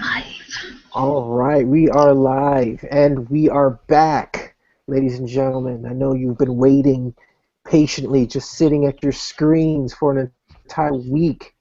Live. All right, we are live and we are back, ladies and gentlemen. I know you've been waiting patiently, just sitting at your screens for an entire week,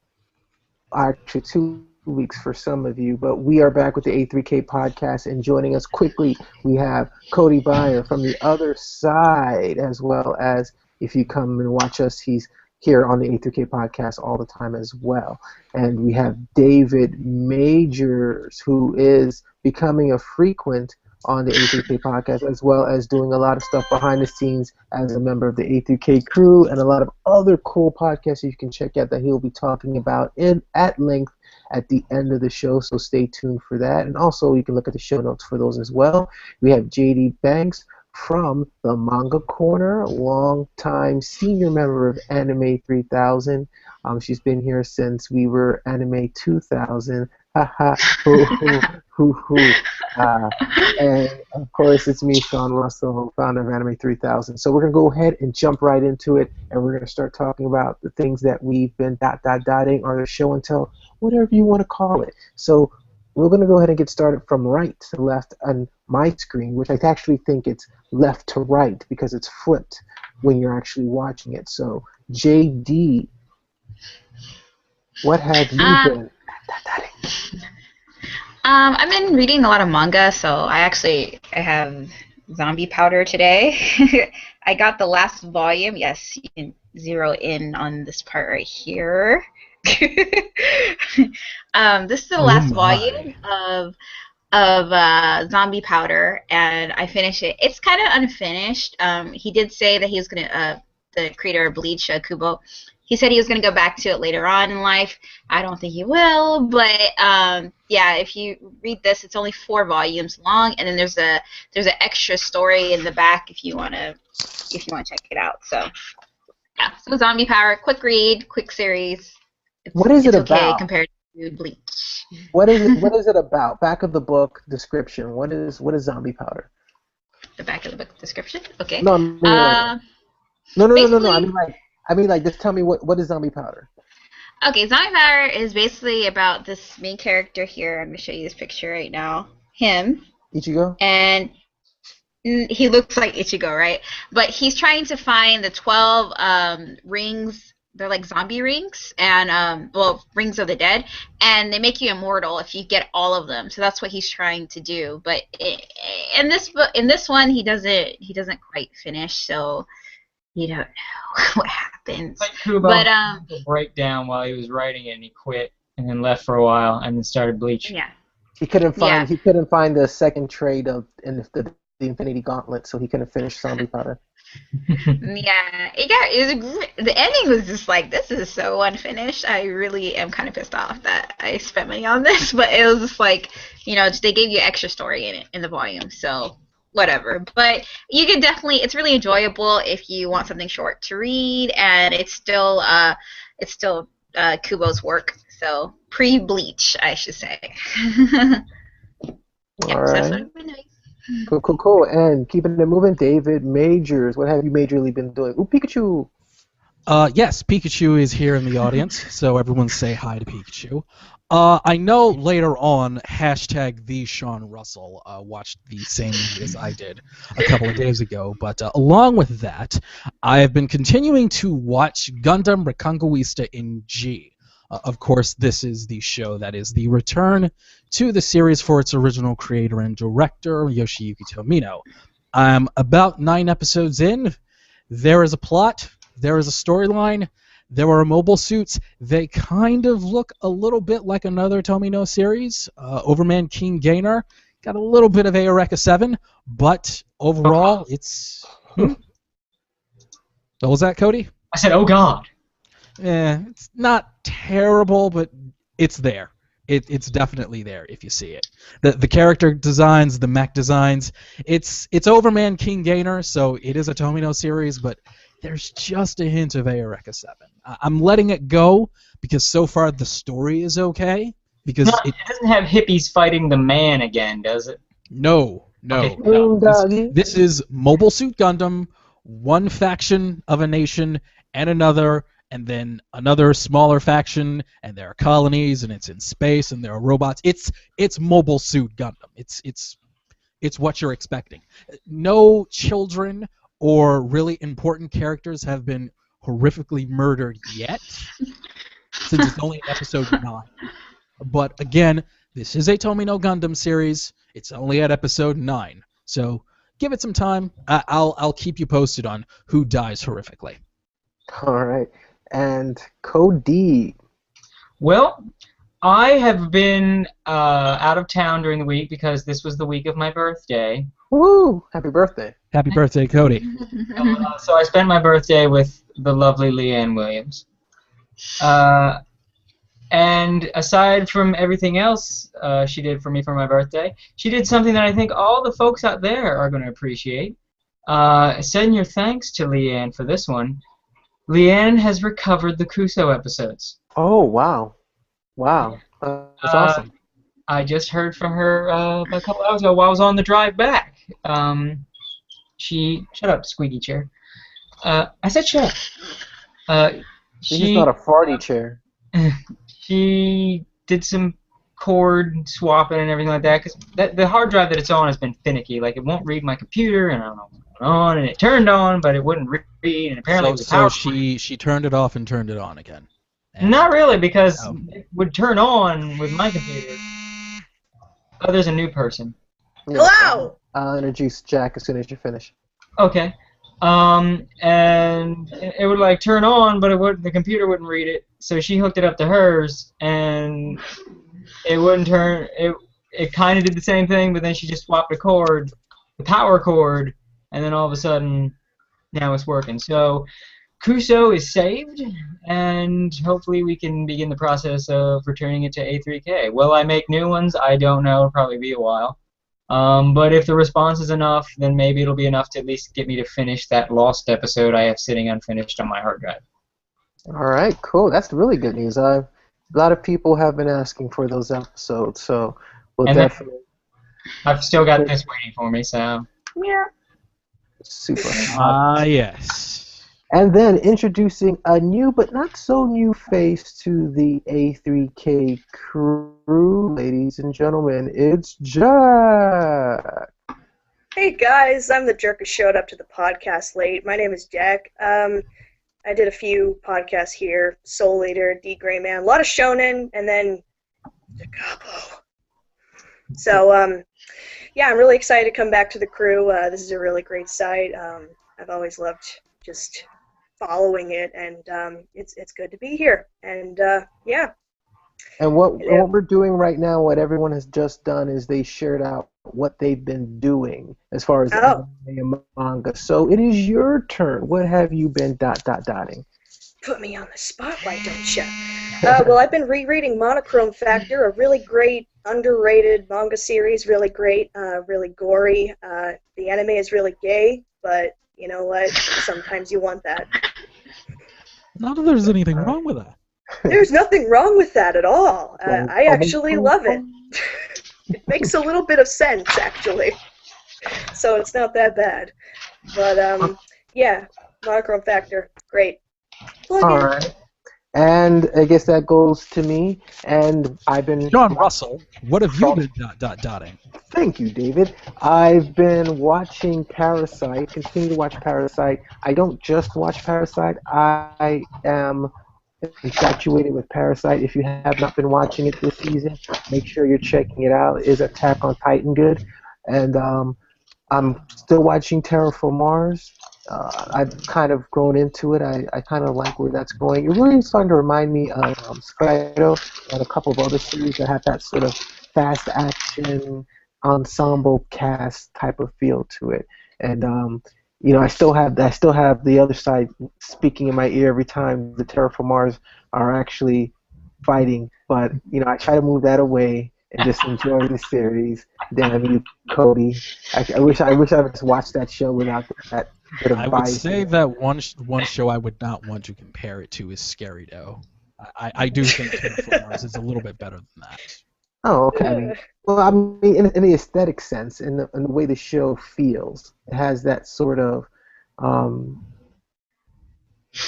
actually 2 weeks for some of you, but we are back with the A3K Podcast, and joining us quickly, we have Cody Byer from the other side, as well as if you come and watch us, he's here on the A3K Podcast all the time as well. And we have David Majors, who is becoming a frequent on the A3K Podcast, as well as doing a lot of stuff behind the scenes as a member of the A3K crew, and a lot of other cool podcasts you can check out that he'll be talking about at length at the end of the show, so stay tuned for that. And also, you can look at the show notes for those as well. We have JD Banks from the Manga Corner, long-time senior member of Anime 3000. She's been here since we were Anime 2000. Haha, hoo hoo hoo hoo. And of course, it's me, Sean Russell, founder of Anime 3000. So we're gonna go ahead and jump right into it, and we're gonna start talking about the things that we've been dotting, or the show and tell, whatever you want to call it. So we're gonna go ahead and get started from right to left on my screen, which I actually think it's left to right because it's flipped when you're actually watching it. So JD, what have you been? I've been reading a lot of manga, so I have Zombie Powder today. I got the last volume. Yes, you can zero in on this part right here. This is the last volume of Zombie Powder, and I finished it. It's kind of unfinished. He did say that he was gonna, the creator of Bleach, Kubo. He said he was going to go back to it later on in life. I don't think he will, but yeah, if you read this, it's only 4 volumes long, and then there's an extra story in the back if you want to check it out. So yeah, so Zombie Power, quick read, quick series. What is it okay about? Compared to Bleach. What is it about? Back of the book description. What is Zombie Powder? The back of the book description. Okay. No, no. I mean, just tell me what is Zombie Powder? Okay, Zombie Powder is basically about this main character here. I'm going to show you this picture right now. Him. Ichigo? And he looks like Ichigo, right? But he's trying to find the 12 rings. They're like zombie rings, and rings of the dead, and they make you immortal if you get all of them. So that's what he's trying to do. But in this one, he doesn't quite finish. So you don't know what happens. Like Kubo, but a breakdown while he was writing it, and he quit, and then left for a while, and then started Bleach. Yeah. He couldn't find the second trade of the Infinity Gauntlet, so he couldn't finish Zombie Powder. Yeah, the ending was just like, this is so unfinished. I really am kind of pissed off that I spent money on this, but it was just like, they gave you extra story in it in the volume, so whatever. But you can definitely, it's really enjoyable if you want something short to read, and it's still Kubo's work, so pre-Bleach, I should say. All right. So that's what I've been doing. Cool. And keeping it moving, David Majors, what have you majorly been doing? Ooh, Pikachu! Yes, Pikachu is here in the audience, so everyone say hi to Pikachu. I know later on, #the Sean Russell watched the same movie as I did a couple of days ago, but along with that, I have been continuing to watch Gundam Reconquista in G. Of course, this is the show that is the return to the series for its original creator and director, Yoshiyuki Tomino. I'm about 9 episodes in. There is a plot. There is a storyline. There are mobile suits. They kind of look a little bit like another Tomino series. Overman King Gainer got a little bit of Eureka 7, but overall, it's... What was that, Cody? I said, oh God. It's not terrible, but it's there. It's definitely there if you see it. The character designs, the mech designs, it's Overman King Gainer, so it is a Tomino series, but there's just a hint of Eureka 7. I'm letting it go because so far the story is okay. Because it doesn't have hippies fighting the man again, does it? No. Okay. This is Mobile Suit Gundam, one faction of a nation and another, and then another smaller faction, and there are colonies, and it's in space, and there are robots. It's Mobile Suit Gundam. It's what you're expecting. No children or really important characters have been horrifically murdered yet, since it's only episode 9. But again, this is a Tomy no Gundam series. It's only at episode 9, so give it some time. I'll keep you posted on who dies horrifically. All right. And Cody. Well, I have been out of town during the week because this was the week of my birthday. Woo! Happy birthday. Happy birthday, Cody. So I spent my birthday with the lovely Leanne Williams. And aside from everything else she did for me for my birthday, she did something that I think all the folks out there are going to appreciate. Send your thanks to Leanne for this one. Leanne has recovered the Kuso episodes. Oh, wow. Wow. That's awesome. I just heard from her a couple hours ago while I was on the drive back. Shut up, squeaky chair. I said shut up. She's not a farty chair. She did some cord swapping and everything like that, because the hard drive that it's on has been finicky. Like, it won't read my computer, and I don't know what's going on, and it turned on, but it wouldn't read, and apparently it was a power. So she turned it off and turned it on again. Not really, because it would turn on with my computer. Oh, there's a new person. Hello! I'll introduce Jack as soon as you finish. Okay. And it would like turn on, but the computer wouldn't read it. So she hooked it up to hers, and it wouldn't turn. It kind of did the same thing, but then she just swapped the power cord, and then all of a sudden, now it's working. So Kuso is saved, and hopefully we can begin the process of returning it to A3K. Will I make new ones? I don't know. It'll probably be a while. But if the response is enough, then maybe it'll be enough to at least get me to finish that lost episode I have sitting unfinished on my hard drive. All right, cool. That's really good news. A lot of people have been asking for those episodes, so we'll definitely. I've still got this waiting for me, so. Yeah. Super. Yes. And then introducing a new but not so new face to the A3K crew, ladies and gentlemen, it's Jack. Hey guys, I'm the jerk who showed up to the podcast late. My name is Jack. I did a few podcasts here, Soul Eater, D Gray Man, a lot of shonen, and then the Capo. So, yeah, I'm really excited to come back to the crew. This is a really great site. I've always loved just following it, and it's good to be here. And yeah. And what we're doing right now, what everyone has just done, is they shared out what they've been doing as far as anime and manga. So it is your turn. What have you been dotting? Put me on the spotlight, don't you? Well, I've been rereading Monochrome Factor, a really great, underrated manga series. Really great, really gory. The anime is really gay, but you know what? Sometimes you want that. Not that there's anything wrong with that. There's nothing wrong with that at all. I actually love it. It makes a little bit of sense, actually. So it's not that bad. But, yeah, Monochrome Factor, great. All right. And I guess that goes to me, and I've been... John Russell, what have you been dotting? Thank you, David. I've been watching Parasite, continue to watch Parasite. I don't just watch Parasite. I am infatuated with Parasite. If you have not been watching it this season, make sure you're checking it out. Is Attack on Titan good? And I'm still watching Terraform Mars. I've kind of grown into it. I kind of like where that's going. It really is starting to remind me of Skydo and a couple of other series that have that sort of fast action ensemble cast type of feel to it. And you know, I still have the other side speaking in my ear every time the Terraform Mars are actually fighting. But you know, I try to move that away and just enjoy the series. Damn you, Cody! I wish I would just watch that show without that bit of bias. I would say that one show I would not want to compare it to is Scary Doe. I do think Terraform Mars is a little bit better than that. Oh, okay. I mean, in the aesthetic sense, in the way the show feels, it has that sort of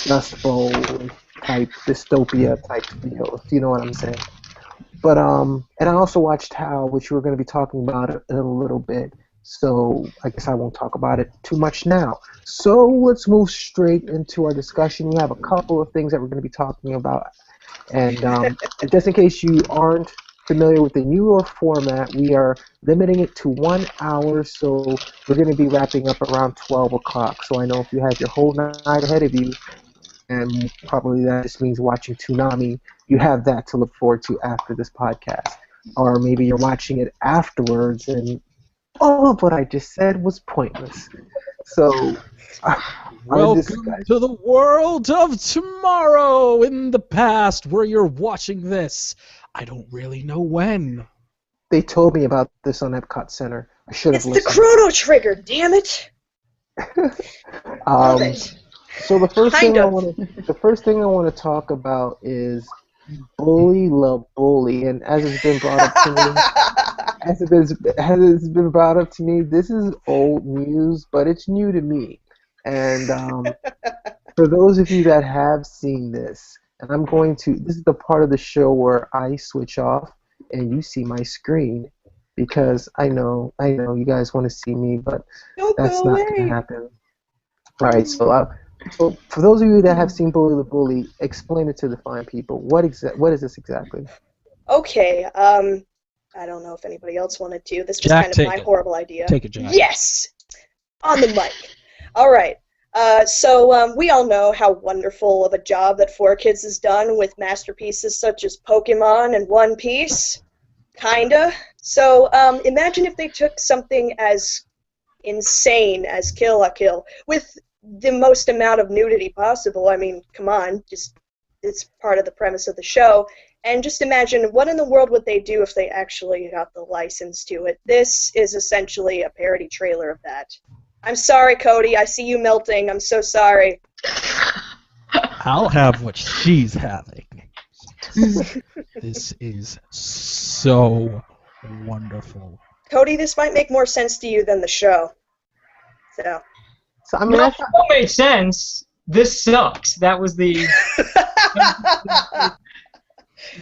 Dust Bowl type dystopia type deal, if you know what I'm saying. But and I also watched How, which we're going to be talking about in a little bit. So I guess I won't talk about it too much now. So let's move straight into our discussion. We have a couple of things that we're going to be talking about. And just in case you aren't familiar with the newer format, we are limiting it to 1 hour. So we're going to be wrapping up around 12 o'clock. So I know if you have your whole night ahead of you, and probably that just means watching Toonami, you have that to look forward to after this podcast. Or maybe you're watching it afterwards and all of what I just said was pointless. So, welcome to the world of tomorrow in the past where you're watching this. I don't really know when. They told me about this on Epcot Center. I should have listened. It's the Chrono Trigger, damn it! Love it. So the first thing I want to talk about is Bully La Bully, and as it's been brought up to me, this is old news, but it's new to me. And for those of you that have seen this, and this is the part of the show where I switch off and you see my screen, because I know you guys want to see me, but that's not going to happen. All right, so for those of you that have seen Bully the Bully, explain it to the fine people. What is this exactly? Okay, I don't know if anybody else wanted to. This was kind of my horrible idea. Take it, Jack. Yes! On the mic. All right. So we all know how wonderful of a job that 4Kids has done with masterpieces such as Pokemon and One Piece. Kinda. So imagine if they took something as insane as Kill la Kill with the most amount of nudity possible. I mean, come on, it's part of the premise of the show. And just imagine, what in the world would they do if they actually got the license to it? This is essentially a parody trailer of that. I'm sorry, Cody. I see you melting. I'm so sorry. I'll have what she's having. This is so wonderful. Cody, this might make more sense to you than the show. So I mean, it made sense. This sucks. That was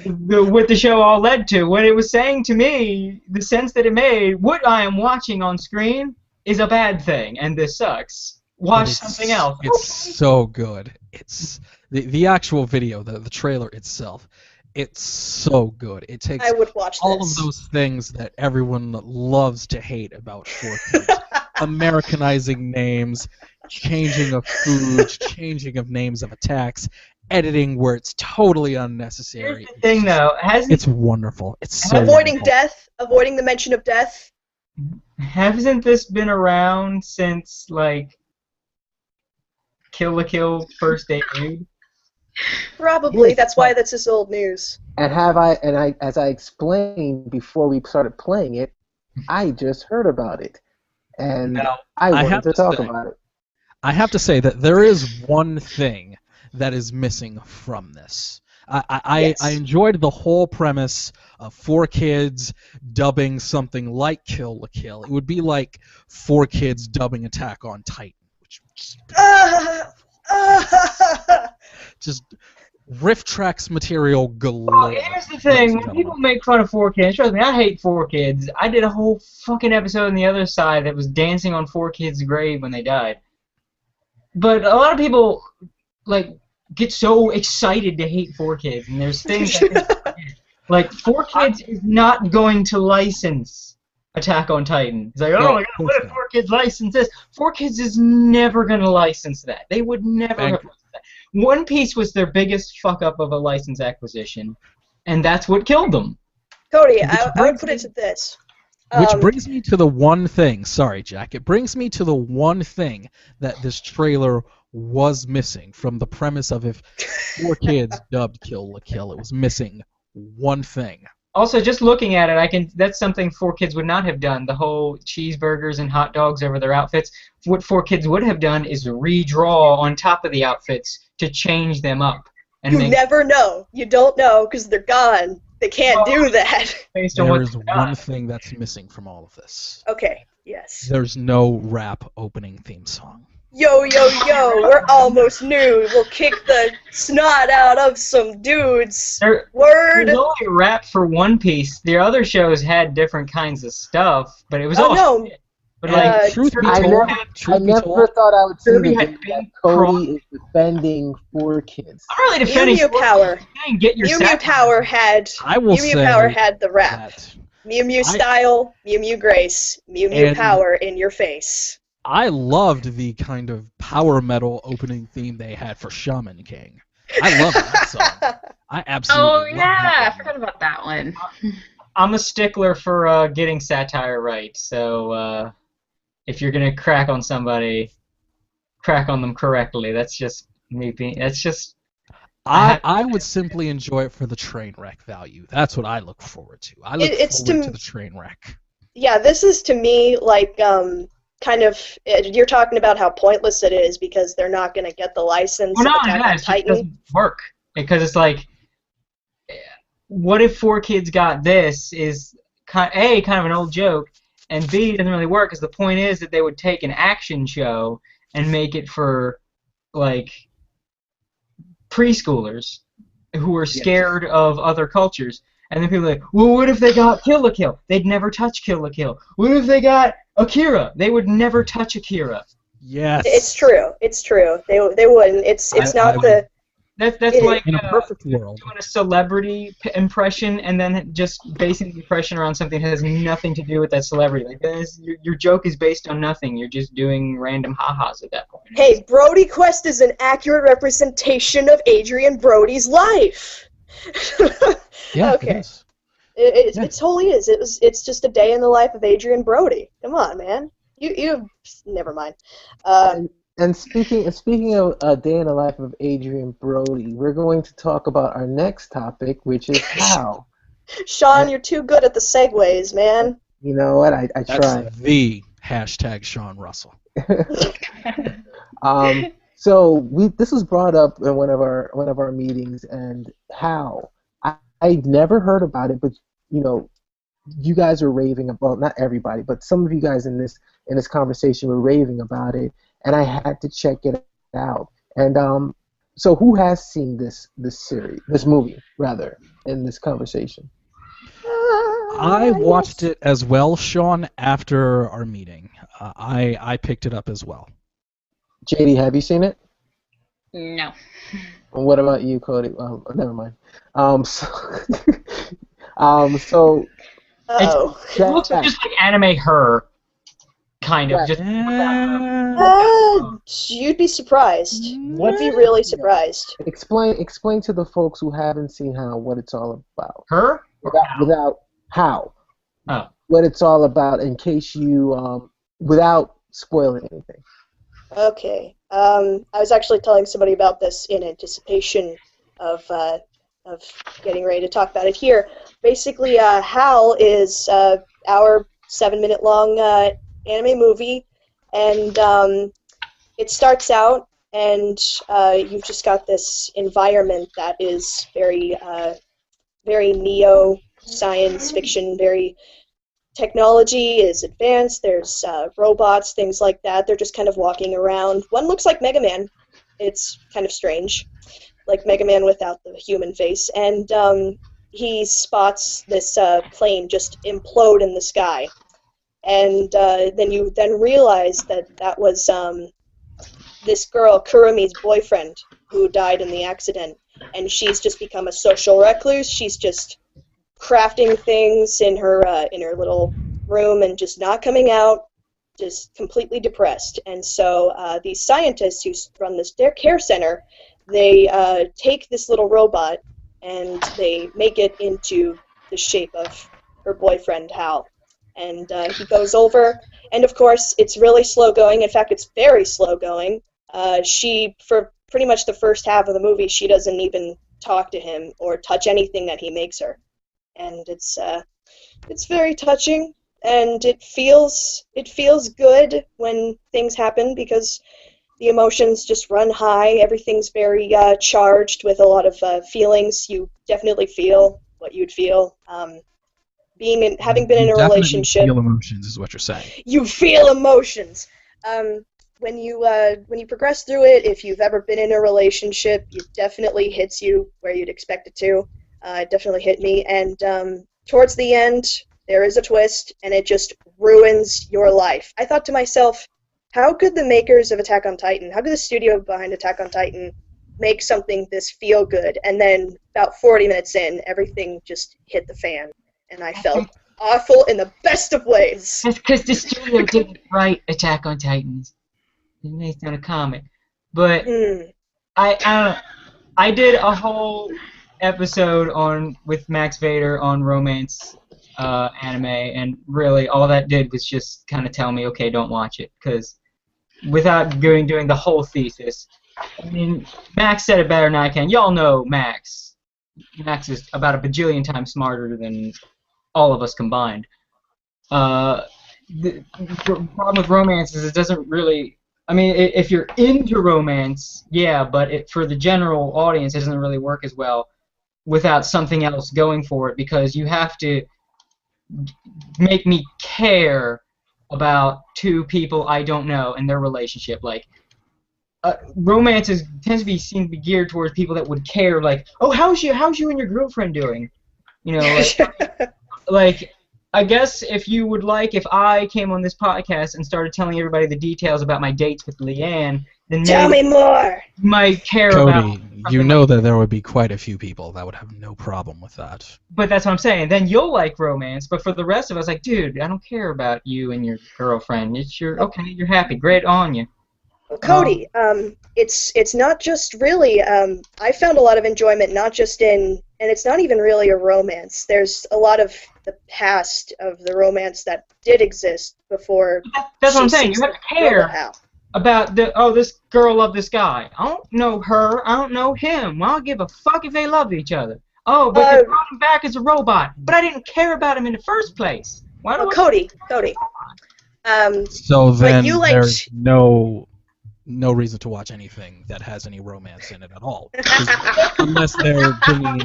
what the show all led to. What it was saying to me, the sense that it made, what I am watching on screen is a bad thing, and this sucks. Watch something else. It's so good. It's the actual video, the trailer itself. It's so good. It takes I would watch all of those things that everyone loves to hate about 4Kids. Americanizing names, changing of foods, changing of names of attacks, editing where it's totally unnecessary. Here's the thing, though. It's wonderful. It's so avoiding wonderful. death, avoiding the mention of death. Hasn't this been around since, like, Kill la Kill first debuted? Probably. That's why that's just old news. And as I explained before we started playing it, I just heard about it, and I wanted to talk about it. I have to say that there is one thing that is missing from this. I enjoyed the whole premise of 4Kids dubbing something like Kill la Kill. It would be like 4Kids dubbing Attack on Titan, which just riff tracks material galore. Oh, here's the thing. When people make fun of 4Kids, trust me, I hate 4Kids. I did a whole fucking episode on the other side that was dancing on 4Kids' grave when they died. But a lot of people, like, get so excited to hate 4Kids, and there's things that like 4Kids is not going to license Attack on Titan. It's like, oh my god, what if 4Kids license this? 4Kids is never going to license that. They would never have licensed that. One Piece was their biggest fuck up of a license acquisition, and that's what killed them. Cody, I would put it to this. Which brings me to the one thing. Sorry, Jack. It brings me to the one thing that this trailer was missing from the premise of if 4Kids dubbed Kill la Kill. It was missing one thing. Also, just looking at it, that's something 4Kids would not have done. The whole cheeseburgers and hot dogs over their outfits. What 4Kids would have done is redraw on top of the outfits to change them up. And you never know. You don't know because they're gone. They can't do that. Based on there is one thing that's missing from all of this. Okay, yes. There's no rap opening theme song. Yo, yo, yo, we're almost nude. We'll kick the snot out of some dudes. Word. There's only rap for One Piece. The other shows had different kinds of stuff, but it was all no. shit. But like, Truth be I told, never thought I would see Kirby the had day big that Cody is defending 4 kids. I'm really defending Mew Mew Power. Get your Mew Mew satire. Power had I will Mew Mew say Power had the rap. that Mew Mew Style, Mew Mew Grace, Mew Mew And- Power in your face. I loved the kind of power metal opening theme they had for Shaman King. I love that song. I absolutely Oh love yeah, that I forgot about that one. I'm a stickler for getting satire right, so if you're gonna crack on somebody, crack on them correctly. That's just me being. That's just. I would simply enjoy it for the train wreck value. That's what I look forward to. I look forward to the train wreck. Yeah, this is to me like kind of you're talking about how pointless it is because they're not going to get the license Well, of no, Attack yeah, on it just Titan. doesn't work because it's like, what if 4 kids got this? Is kind of an old joke, and B, it doesn't really work because the point is that they would take an action show and make it for like preschoolers who are scared of other cultures. And then people are like, well, what if they got Kill la Kill? They'd never touch Kill la Kill. What if they got Akira? They would never touch Akira. Yes. It's true. It's true. They wouldn't. It's not the. That's It- like in a perfect world. doing a celebrity impression and then just basing the impression around something that has nothing to do with that celebrity. Like your joke is based on nothing. You're just doing random ha-has at that point. Hey, Brody Quest is an accurate representation of Adrian Brody's life. Yeah, okay. it is. It totally is. It's just a day in the life of Adrian Brody. Come on, man. You never mind. And speaking of a day in the life of Adrian Brody, we're going to talk about our next topic, which is how. Sean, you're too good at the segues, man. You know what? I That's try. the hashtag Sean Russell. So this was brought up in one of our meetings, and how I never heard about it, but you guys were raving about, not everybody, but some of you guys in this conversation were raving about it, and I had to check it out. And so who has seen this movie rather, in this conversation? I watched it as well, Sean, after our meeting. I picked it up as well. JD, have you seen it? No. What about you, Cody? Never mind. So Uh-oh. It looks just like anime Her, kind of. Just You'd be surprised. You'd be really surprised. explain to the folks who haven't seen what it's all about. Her? Without how. Oh. What it's all about, in case you without spoiling anything. Okay. I was actually telling somebody about this in anticipation of getting ready to talk about it here. Basically, Hal is our 7-minute long anime movie, and it starts out, and you've just got this environment that is very neo science fiction, very. Technology is advanced, there's robots, things like that. They're just kind of walking around. One looks like Mega Man. It's kind of strange, like Mega Man without the human face. And he spots this plane just implode in the sky. And then you realize that was this girl, Kurumi's boyfriend, who died in the accident. And she's just become a social recluse. She's just crafting things in her little room and just not coming out, just completely depressed. And so these scientists who run this care center, they take this little robot and they make it into the shape of her boyfriend Hal. And he goes over, and of course it's really slow going. In fact, it's very slow going. She, for pretty much the first half of the movie, she doesn't even talk to him or touch anything that he makes her. And it's very touching, and it feels good when things happen because the emotions just run high. Everything's very charged with a lot of feelings. You definitely feel what you'd feel. Having been in a relationship, Feel emotions is what you're saying. you feel emotions. when you progress through it, if you've ever been in a relationship, it definitely hits you where you'd expect it to. It definitely hit me, and towards the end, there is a twist, and it just ruins your life. I thought to myself, how could the makers of Attack on Titan, how could the studio behind Attack on Titan make something this feel good? And then about 40 minutes in, everything just hit the fan, and I felt awful in the best of ways. That's because the studio didn't write Attack on Titans. It's based on a comic. But I did a whole episode with Max Vader on romance anime, and really all that did was just kind of tell me, okay, don't watch it, because without doing the whole thesis, I mean, Max said it better than I can. Y'all know Max. Max is about a bajillion times smarter than all of us combined. The problem with romance is it doesn't really... I mean, if you're into romance, yeah, but for the general audience, it doesn't really work as well without something else going for it, because you have to make me care about two people I don't know and their relationship. Like, romance tends to be geared towards people that would care, like, oh, how's you and your girlfriend doing? You know, like I guess if I came on this podcast and started telling everybody the details about my dates with Leanne, then tell me more. You might care Cody, about. you know that there would be quite a few people that would have no problem with that. But that's what I'm saying. Then you'll like romance, but for the rest of us, like, dude, I don't care about you and your girlfriend. You're happy. Great on you. Well, Cody, it's not just really. I found a lot of enjoyment not just in, and it's not even really a romance. There's a lot of the past of the romance that did exist before. That's what I'm saying. You have to care about this girl loved this guy. I don't know her. I don't know him. Well, I don't give a fuck if they love each other. Oh, but they brought him back as a robot. But I didn't care about him in the first place. Why do Cody. So then there's no reason to watch anything that has any romance in it at all, unless they're bringing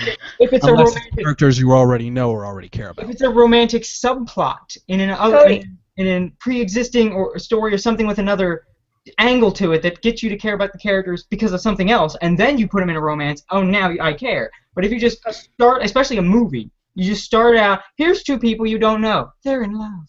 characters you already know or already care about. If it's a romantic subplot in a pre-existing or story or something with another angle to it that gets you to care about the characters because of something else, and then you put them in a romance, oh, now I care. But if you just start, especially a movie, you just start out, here's two people you don't know, they're in love.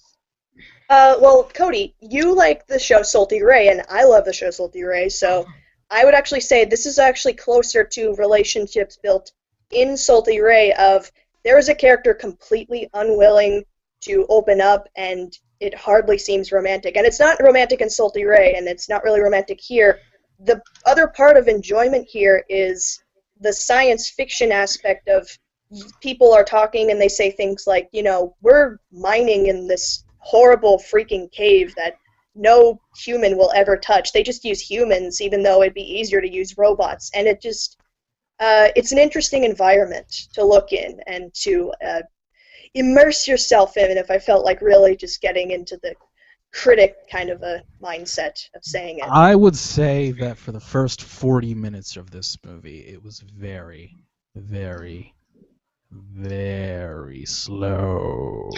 Well, Cody, you like the show Salty Ray, and I love the show Salty Ray, so I would actually say this is actually closer to relationships built in Salty Ray of there is a character completely unwilling to open up, and it hardly seems romantic. And it's not romantic in Salty Ray, and it's not really romantic here. The other part of enjoyment here is the science fiction aspect of people are talking and they say things like, you know, we're mining in this horrible freaking cave that no human will ever touch. They just use humans, even though it'd be easier to use robots. And it just, it's an interesting environment to look in and to immerse yourself in. And if I felt like really just getting into the critic kind of a mindset of saying it. I would say that for the first 40 minutes of this movie, it was very, very, very slow.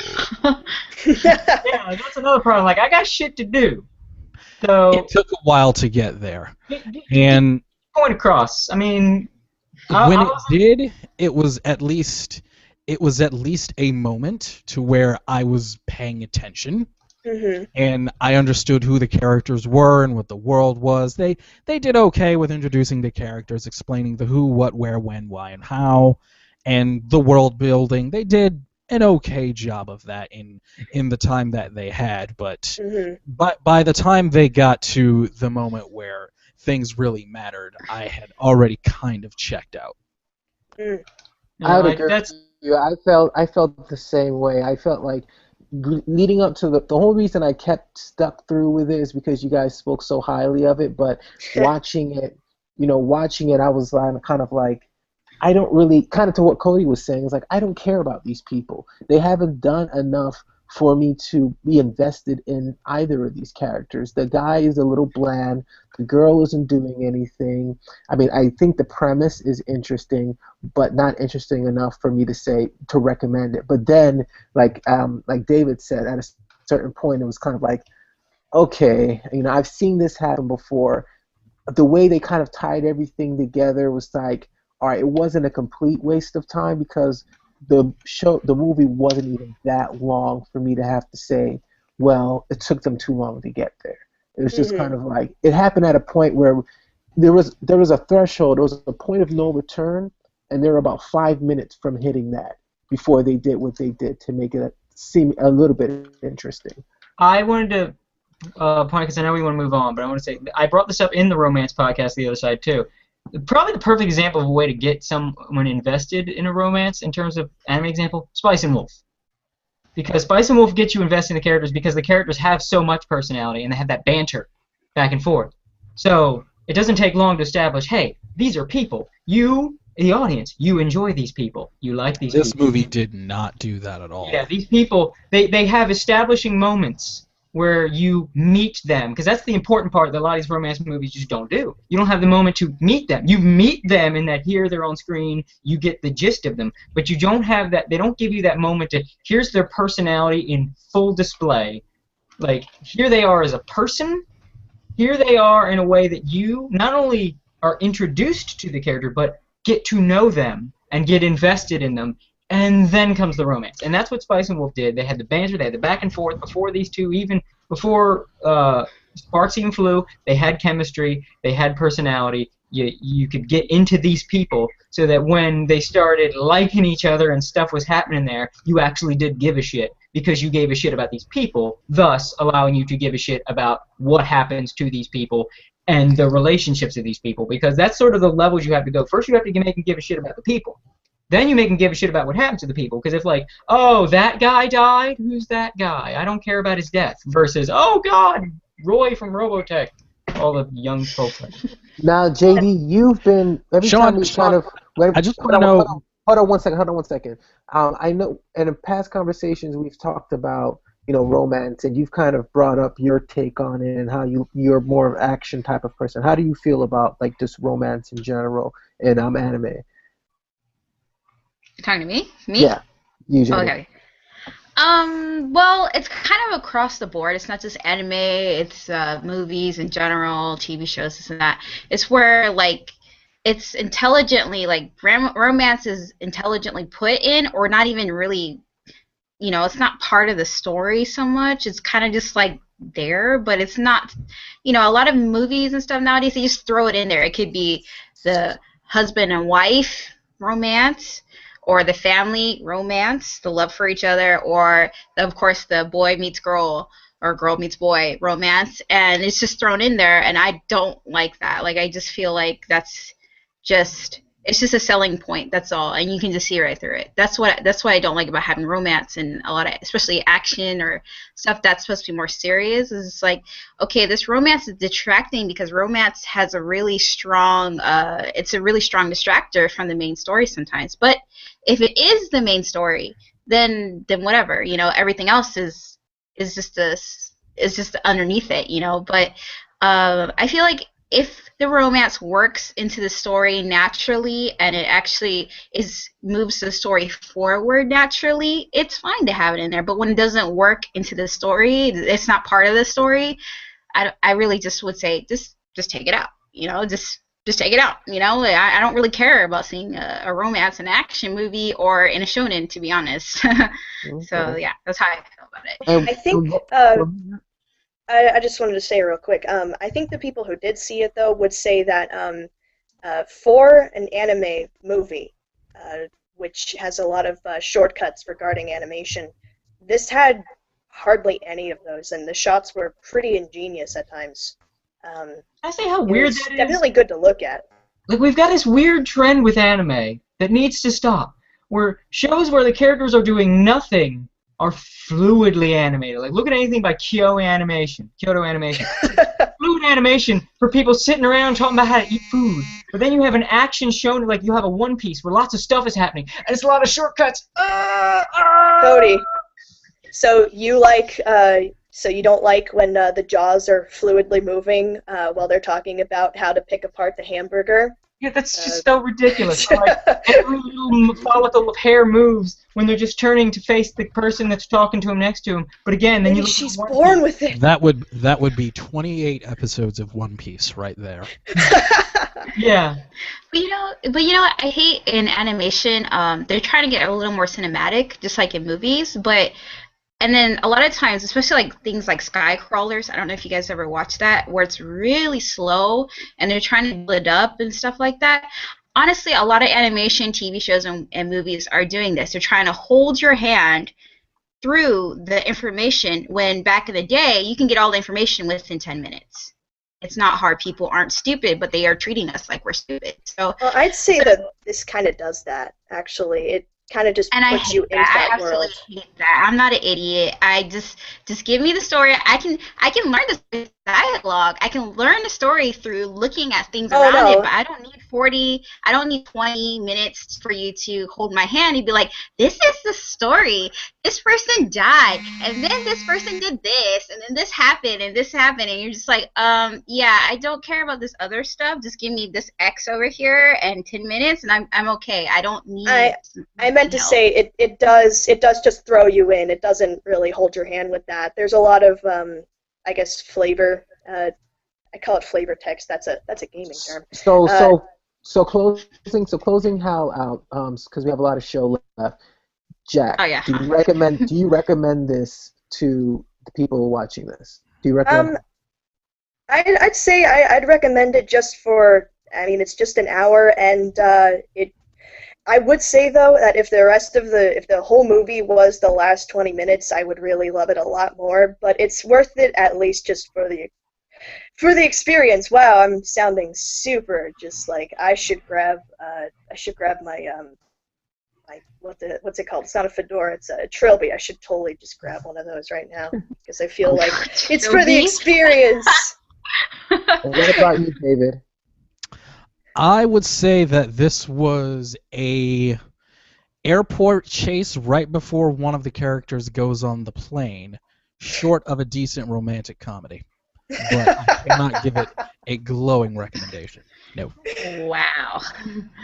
Yeah, that's another problem. Like, I got shit to do. So it took a while to get there. And point across. I mean, when it did, it was at least a moment to where I was paying attention. Mm-hmm. And I understood who the characters were and what the world was. They did okay with introducing the characters, explaining the who, what, where, when, why, and how, and the world building. They did an okay job of that in the time that they had, but by the time they got to the moment where things really mattered, I had already kind of checked out. I would agree with you. I felt the same way. I felt like leading up to the whole reason I kept stuck through with it is because you guys spoke so highly of it, but watching it, I was kind of like, I don't really, kind of to what Cody was saying, is like, I don't care about these people. They haven't done enough for me to be invested in either of these characters. The guy is a little bland. The girl isn't doing anything. I mean, I think the premise is interesting, but not interesting enough for me to recommend it. But then, like David said, at a certain point, it was kind of like, okay, I've seen this happen before. The way they kind of tied everything together was like, all right, it wasn't a complete waste of time because the movie wasn't even that long for me to have to say, well, it took them too long to get there. It was just kind of like, it happened at a point where there was a threshold, there was a point of no return, and they were about 5 minutes from hitting that before they did what they did to make it seem a little bit interesting. I wanted to point, because I know we want to move on, but I want to say, I brought this up in the romance podcast, The Other Side, too. Probably the perfect example of a way to get someone invested in a romance in terms of anime example, Spice and Wolf. Because Spice and Wolf gets you invested in the characters because the characters have so much personality and they have that banter back and forth. So it doesn't take long to establish, hey, these are people. You, the audience, you enjoy these people. You like these people. This movie did not do that at all. Yeah, these people, they have establishing moments where you meet them, because that's the important part that a lot of these romance movies just don't do. You don't have the moment to meet them. You meet them in that here they're on screen, you get the gist of them, but you don't have that, they don't give you that moment to, here's their personality in full display. Like, here they are as a person, here they are in a way that you not only are introduced to the character, but get to know them and get invested in them. And then comes the romance. And that's what Spice and Wolf did. They had the banter, they had the back and forth before these two, even before sparks even flew, they had chemistry, they had personality. You could get into these people so that when they started liking each other and stuff was happening there, you actually did give a shit because you gave a shit about these people, thus allowing you to give a shit about what happens to these people and the relationships of these people, because that's sort of the levels you have to go. First you have to make them give a shit about the people. Then you make them give a shit about what happened to the people. Because if, like, oh, that guy died? Who's that guy? I don't care about his death. Versus, oh, God, Roy from Robotech. All the young folks. Now, JD, you've been... Every time we kind of... I just want to know... Hold on one second. I know in past conversations we've talked about, romance, and you've kind of brought up your take on it and how you're more of an action type of person. How do you feel about, like, just romance in general in anime? You're talking to me? Me? Yeah. Usually. Okay. Well, it's kind of across the board. It's not just anime. It's movies in general, TV shows, this and that. It's where, like, it's intelligently, like, romance is intelligently put in, or not even really, it's not part of the story so much. It's kind of just, like, there, but it's not, a lot of movies and stuff nowadays, they just throw it in there. It could be the husband and wife romance, or the family romance, the love for each other, or, of course, the boy meets girl or girl meets boy romance, and it's just thrown in there, and I don't like that. Like, I just feel like it's just a selling point, that's all, and you can just see right through it. That's what I don't like about having romance and a lot of, especially action or stuff that's supposed to be more serious. Is like, okay, this romance is detracting because romance has a really strong, it's a really strong distractor from the main story sometimes. But if it is the main story, then whatever, everything else is just underneath it, But I feel like if the romance works into the story naturally and it actually moves the story forward naturally, it's fine to have it in there. But when it doesn't work into the story, it's not part of the story, I really just would say just take it out, just take it out, I don't really care about seeing a romance in an action movie or in a shonen, to be honest. Okay. So yeah, that's how I feel about it. I think I just wanted to say real quick, I think the people who did see it, though, would say that for an anime movie, which has a lot of shortcuts regarding animation, this had hardly any of those, and the shots were pretty ingenious at times. I say how weird that is. Definitely good to look at. Like, we've got this weird trend with anime that needs to stop, where shows where the characters are doing nothing are fluidly animated. Like, look at anything by Kyoto Animation. Fluid animation for people sitting around talking about how to eat food. But then you have an action shown, like you have a One Piece where lots of stuff is happening, and it's a lot of shortcuts. Cody, so you don't like when the jaws are fluidly moving while they're talking about how to pick apart the hamburger? Yeah, that's just so ridiculous. Like, every little follicle of hair moves when they're just turning to face the person that's talking to him next to him. But again, then Maybe you look she's at born with it. That would be 28 episodes of One Piece right there. Yeah. But you know what? I hate in animation. They're trying to get a little more cinematic, just like in movies. And then a lot of times, especially like things like sky crawlers. I don't know if you guys ever watched that, where it's really slow and they're trying to build it up and stuff like that. Honestly, a lot of animation, TV shows, and movies are doing this. They're trying to hold your hand through the information when back in the day, you can get all the information within 10 minutes. It's not hard. People aren't stupid, but they are treating us like we're stupid. So, Well, I'd say that this kind of does that, actually. It kind of just puts you into that I absolutely world. hate that. I'm not an idiot. I just give me the story. I can learn the dialogue. I can learn the story through looking at things around it, but I don't need 20 minutes for you to hold my hand and be like, this is the story. This person died, and then this person did this, and then this happened, and you're just like, yeah, I don't care about this other stuff. Just give me this X over here and 10 minutes, and I'm okay. I don't need. I meant to say it does just throw you in. It doesn't really hold your hand with that. There's a lot of I guess flavor. I call it flavor text. That's a gaming term. So closing Hal out, because we have a lot of show left. Jack, oh, yeah. do you recommend this to the people watching this? Do you recommend? I'd say I'd recommend it just for. I mean, it's just an hour, and I would say though that if the whole movie was the last 20 minutes, I would really love it a lot more. But it's worth it at least just for the experience. Wow, I'm sounding super just like I should grab my what's it called? It's not a fedora, it's a trilby. I should totally just grab one of those right now because I feel like it's for the experience. What about you, David? I would say that this was a airport chase right before one of the characters goes on the plane, short of a decent romantic comedy. But I cannot give it a glowing recommendation. No. Wow.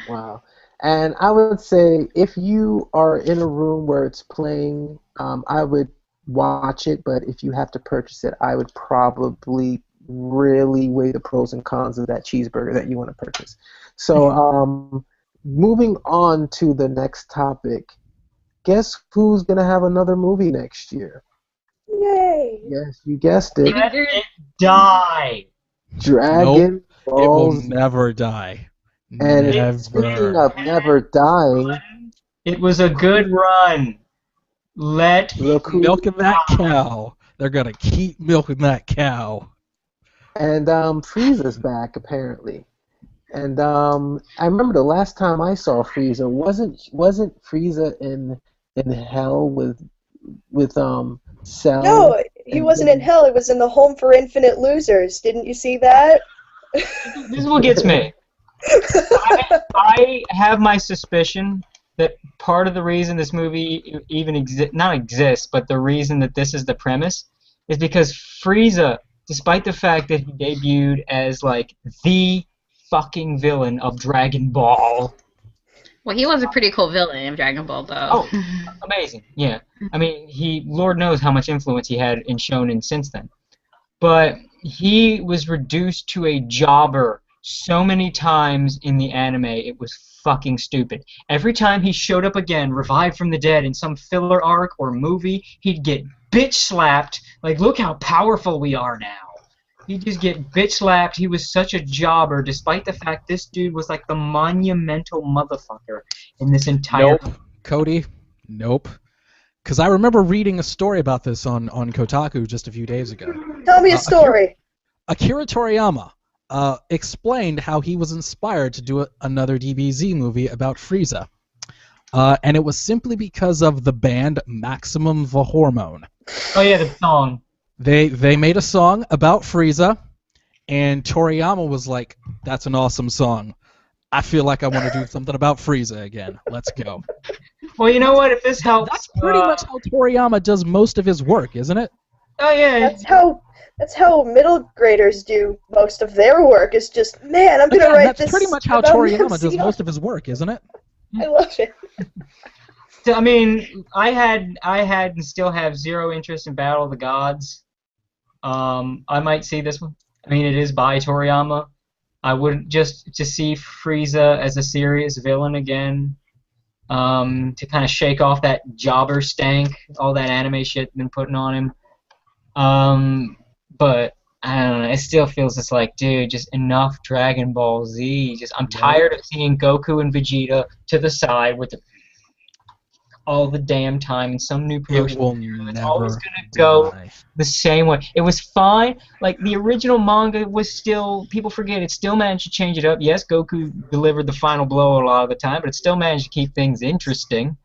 Wow. And I would say if you are in a room where it's playing, I would watch it, but if you have to purchase it, I would probably really weigh the pros and cons of that cheeseburger that you want to purchase. So moving on to the next topic, guess who's going to have another movie next year? Yay! Yes, you guessed it. Let it die. Dragon Ball It will Z. never die. And Never. speaking of never dying, It was a good run. Let look who Milking that cow. They're going to keep milking that cow. and Frieza's back apparently. And I remember the last time I saw Frieza, wasn't Frieza in hell with Cell? No, he wasn't in hell. He was in the Home for Infinite Losers. Didn't you see that? This is what gets me. I have my suspicion that part of the reason this movie even exists, but the reason that this is the premise is because Frieza, despite the fact that he debuted as like the fucking villain of Dragon Ball. Well, he was a pretty cool villain in Dragon Ball, though. Oh, amazing! Yeah, I mean, Lord knows how much influence he had in Shonen since then. But he was reduced to a jobber so many times in the anime, it was fucking stupid. Every time he showed up again, revived from the dead in some filler arc or movie, he'd get bitch slapped. Like, look how powerful we are now. He'd just get bitch slapped. He was such a jobber, despite the fact this dude was like the monumental motherfucker in this entire. Nope. Cody? Nope. Because I remember reading a story about this on Kotaku just a few days ago. Tell me a story. Akira Toriyama explained how he was inspired to do another DBZ movie about Frieza. And it was simply because of the band Maximum the Hormone. Oh yeah, the song. They made a song about Frieza, and Toriyama was like, that's an awesome song. I feel like I want to do something about Frieza again. Let's go. Well, you know what? If this helps... That's pretty much how Toriyama does most of his work, isn't it? Oh yeah. That's how middle graders do most of their work. Is just, man, I'm gonna write this. That's pretty much how about Toriyama does Xenon. most of his work, isn't it? I love it. So, I mean, I had and still have zero interest in Battle of the Gods. I might see this one. I mean, it is by Toriyama. I wouldn't just to see Frieza as a serious villain again. To kind of shake off that jobber stank, all that anime shit been putting on him. But I don't know. It still feels just like, dude, just enough Dragon Ball Z. I'm tired of seeing Goku and Vegeta to the side with all the damn time in some new promotion. It will It's always never gonna go die. the same way. It was fine. Like, the original manga was still, people forget, it still managed to change it up. Yes, Goku delivered the final blow a lot of the time, but it still managed to keep things interesting.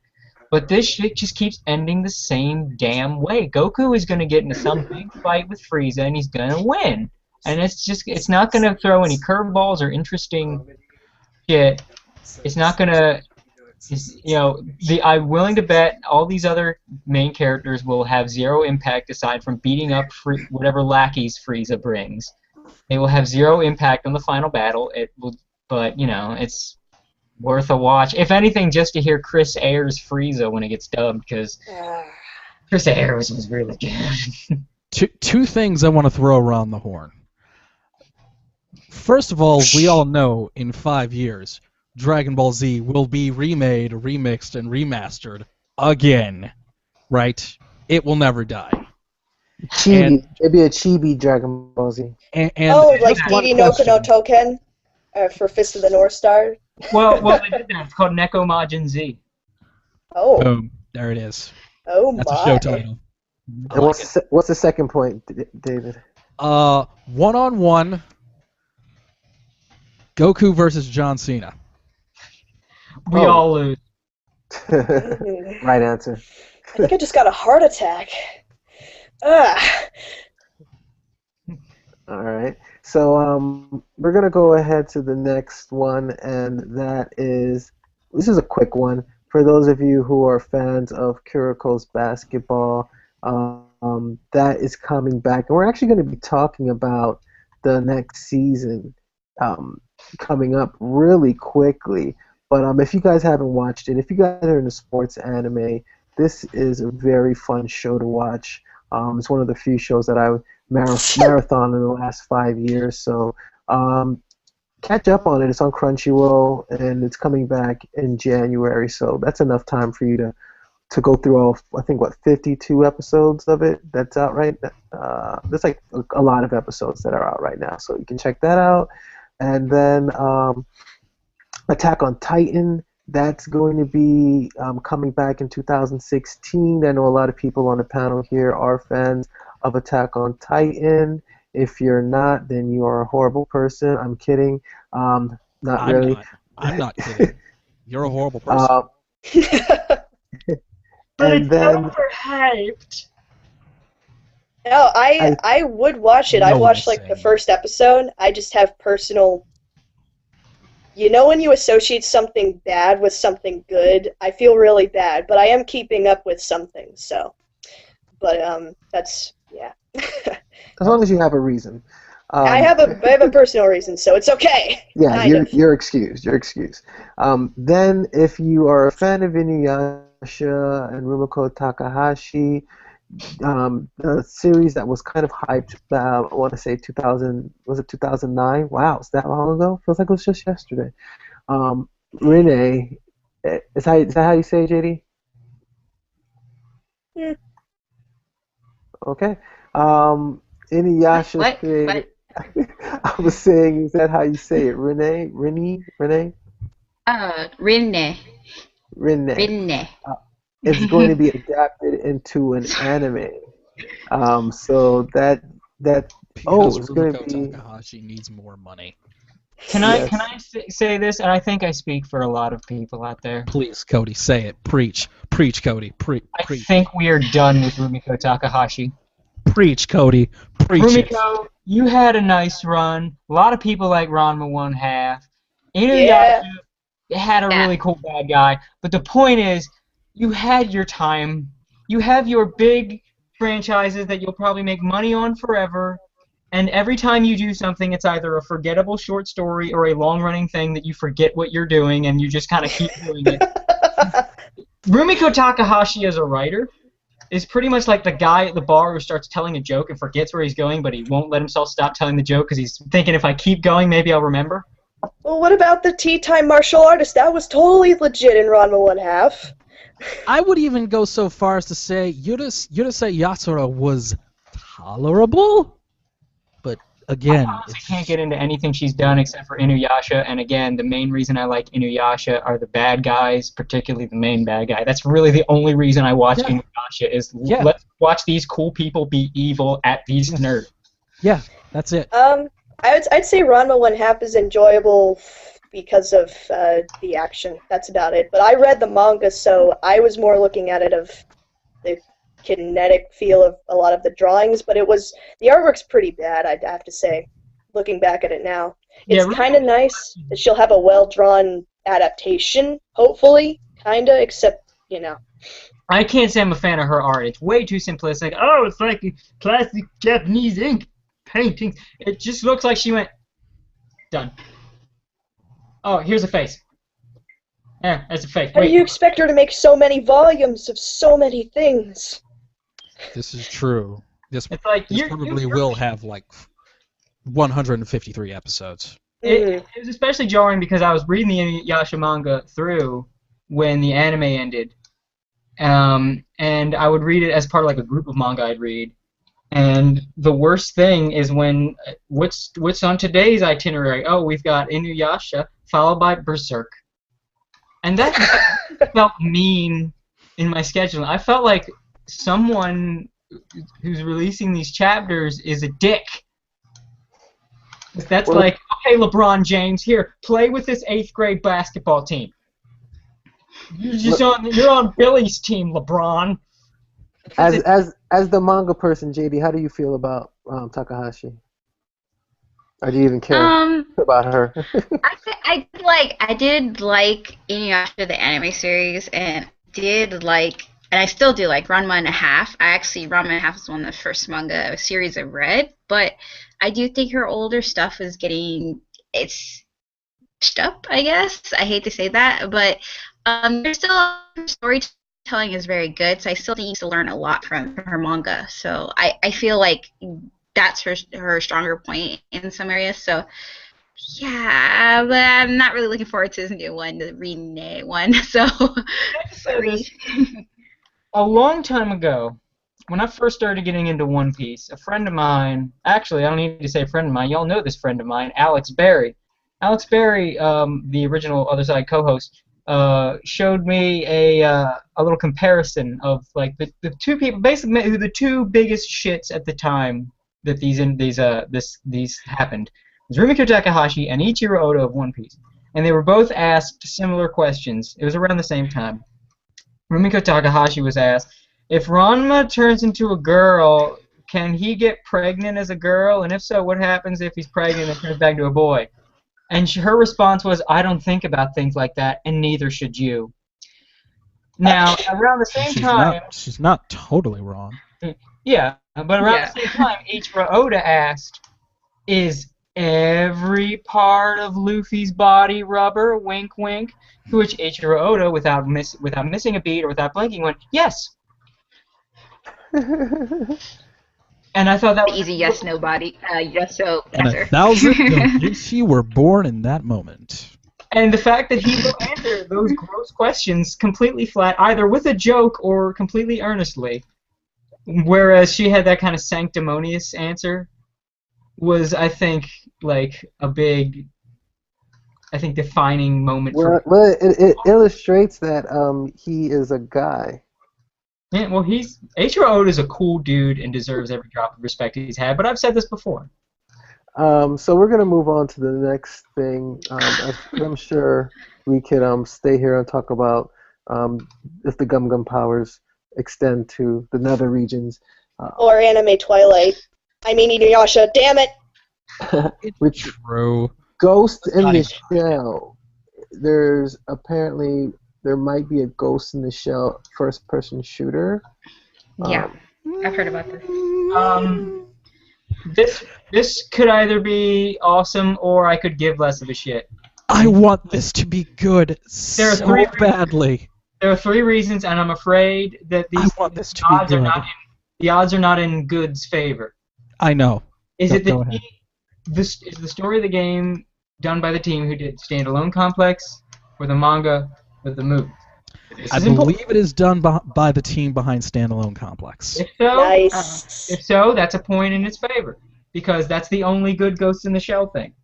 But this shit just keeps ending the same damn way. Goku is gonna get into some big fight with Frieza, and he's gonna win. And it's not gonna throw any curveballs or interesting shit. It's not gonna... I'm willing to bet all these other main characters will have zero impact aside from beating up whatever lackeys Frieza brings. They will have zero impact on the final battle. But it's worth a watch. If anything, just to hear Chris Ayers Frieza when it gets dubbed, because Chris Ayers was really good. Two things I want to throw around the horn. First of all, we all know in 5 years, Dragon Ball Z will be remade, remixed, and remastered again, right? It will never die. Chibi. It'd be a chibi Dragon Ball Z. Like Didi no Kono Token for Fist of the North Star? Well, they did that. It's called Neko Majin Z. Oh. Boom. There it is. Oh, That's my. a show title. And what's the second point, David? One-on-one, Goku versus John Cena. We all lose. Right answer. I think I just got a heart attack. Ugh. All right. So we're going to go ahead to the next one, and this is a quick one. For those of you who are fans of Kuriko's basketball, that is coming back. And we're actually going to be talking about the next season coming up really quickly. But if you guys haven't watched it, if you guys are into sports anime, this is a very fun show to watch. It's one of the few shows that I marathon in the last 5 years. So catch up on it. It's on Crunchyroll, and it's coming back in January. So that's enough time for you to go through all, I think, 52 episodes of it that's out right now. There's like a lot of episodes that are out right now. So you can check that out. And then Attack on Titan, that's going to be coming back in 2016. I know a lot of people on the panel here are fans of Attack on Titan. If you're not, then you are a horrible person. I'm kidding. Not really. I'm not kidding. You're a horrible person. But and it's then, overhyped. No, I would watch it. I watched the first episode. I just have personal... You know when you associate something bad with something good? I feel really bad, but I am keeping up with something, so... But, that's... Yeah. as long as you have a reason. I have a personal reason, so it's okay. Yeah, you're excused. You're excused. Then, if you are a fan of Inuyasha and Rumiko Takahashi, the series that was kind of hyped, I want to say 2009? Wow, is that long ago? Feels like it was just yesterday. Renee, is that how you say it, JD? Yeah. Okay. Inuyasha created... I was saying, is that how you say it? Renee? Rinne. It's going to be adapted into an anime. So that it's going to be... Takahashi needs more money. Can I say this? And I think I speak for a lot of people out there. Please, Cody, say it. Preach, Cody. Preach. I think we are done with Rumiko Takahashi. Preach, Cody. Preach. Rumiko, you had a nice run. A lot of people like Ranma 1/2. Inuyasha had a really cool bad guy. But the point is, you had your time. You have your big franchises that you'll probably make money on forever. And every time you do something, it's either a forgettable short story or a long-running thing that you forget what you're doing and you just kind of keep doing it. Rumiko Takahashi as a writer is pretty much like the guy at the bar who starts telling a joke and forgets where he's going, but he won't let himself stop telling the joke because he's thinking, if I keep going, maybe I'll remember. Well, what about the tea time martial artist? That was totally legit in Ranma 1/2. I would even go so far as to say Yurase Yatsura was tolerable, but again, I honestly can't get into anything she's done except for Inuyasha, and again, the main reason I like Inuyasha are the bad guys, particularly the main bad guy. That's really the only reason I watch Inuyasha is let's watch these cool people be evil at these nerds. Yeah, that's it. I'd say Ranma 1/2 is enjoyable because of the action. That's about it. But I read the manga, so I was more looking at it of the kinetic feel of a lot of the drawings. But the artwork's pretty bad, I'd have to say, looking back at it now. It's kind of nice that she'll have a well-drawn adaptation, hopefully, kind of, except, you know. I can't say I'm a fan of her art. It's way too simplistic. Oh, it's like classic Japanese ink painting. It just looks like she went, done. Oh, here's a face. Yeah, that's a face. How do you expect her to make so many volumes of so many things? This is true. This like probably will have like 153 episodes. It was especially jarring because I was reading the Inuyasha manga through when the anime ended. And I would read it as part of like a group of manga I'd read. And the worst thing is when, what's on today's itinerary? Oh, we've got Inuyasha followed by Berserk. And that felt mean in my schedule. I felt like someone who's releasing these chapters is a dick. That's like, okay, LeBron James, here, play with this 8th grade basketball team. You're on Billy's team, LeBron. As the manga person, JD, how do you feel about Takahashi? Or do you even care about her? I did like Inuyasha the anime series, and I still do like Ranma 1/2. Ranma 1/2 is one of the first manga series I've read, but I do think her older stuff is getting up, I guess. I hate to say that, but there's still storytelling is very good, so I still think you to learn a lot from her manga. So I feel like that's her stronger point in some areas. So yeah, but I'm not really looking forward to the new one, the Rine one. So sorry. A long time ago, when I first started getting into One Piece, a friend of mine, actually I don't need to say a friend of mine, y'all know this friend of mine, Alex Berry. Alex Berry, the original Other Side co-host, showed me a little comparison of like the two people, basically who the two biggest shits at the time that these happened. It was Rumiko Takahashi and Ichiro Oda of One Piece, and they were both asked similar questions. It was around the same time. Rumiko Takahashi was asked, if Ranma turns into a girl, can he get pregnant as a girl? And if so, what happens if he's pregnant and turns back into a boy? And her response was, I don't think about things like that, and neither should you. Now, around the same time... She's not totally wrong. Yeah, but around the same time, Ichiro Oda asked, is every part of Luffy's body rubber? Wink, wink. To which Ichiro Oda, without missing a beat or without blinking, went, yes. And I thought that was easy yes/no body. Yes/no answer. And 1,000 Yoshi were born in that moment. And the fact that he will answer those gross questions completely flat, either with a joke or completely earnestly, whereas she had that kind of sanctimonious answer, was, I think, like a big, defining moment for. Well, it illustrates that he is a guy. Yeah, well, Ichiro Oda is a cool dude and deserves every drop of respect he's had, but I've said this before. So we're going to move on to the next thing. I'm sure we could stay here and talk about if the Gum Gum powers extend to the nether regions. Or Anime Twilight. I mean Inuyasha, damn it! Which True. Ghost in the Shell. There might be a Ghost in the Shell first-person shooter. Yeah, I've heard about this. This could either be awesome or I could give less of a shit. I want this to be good There are so badly. There are 3 reasons, and I'm afraid that I want this to be odds are good. the odds are not in Good's favor. I know. Is Go ahead. Is the story of the game done by the team who did Standalone Complex, or the manga, or the movie? I believe it is done by the team behind Standalone Complex. If so, Nice. if so, that's a point in its favor, because that's the only good Ghost in the Shell thing.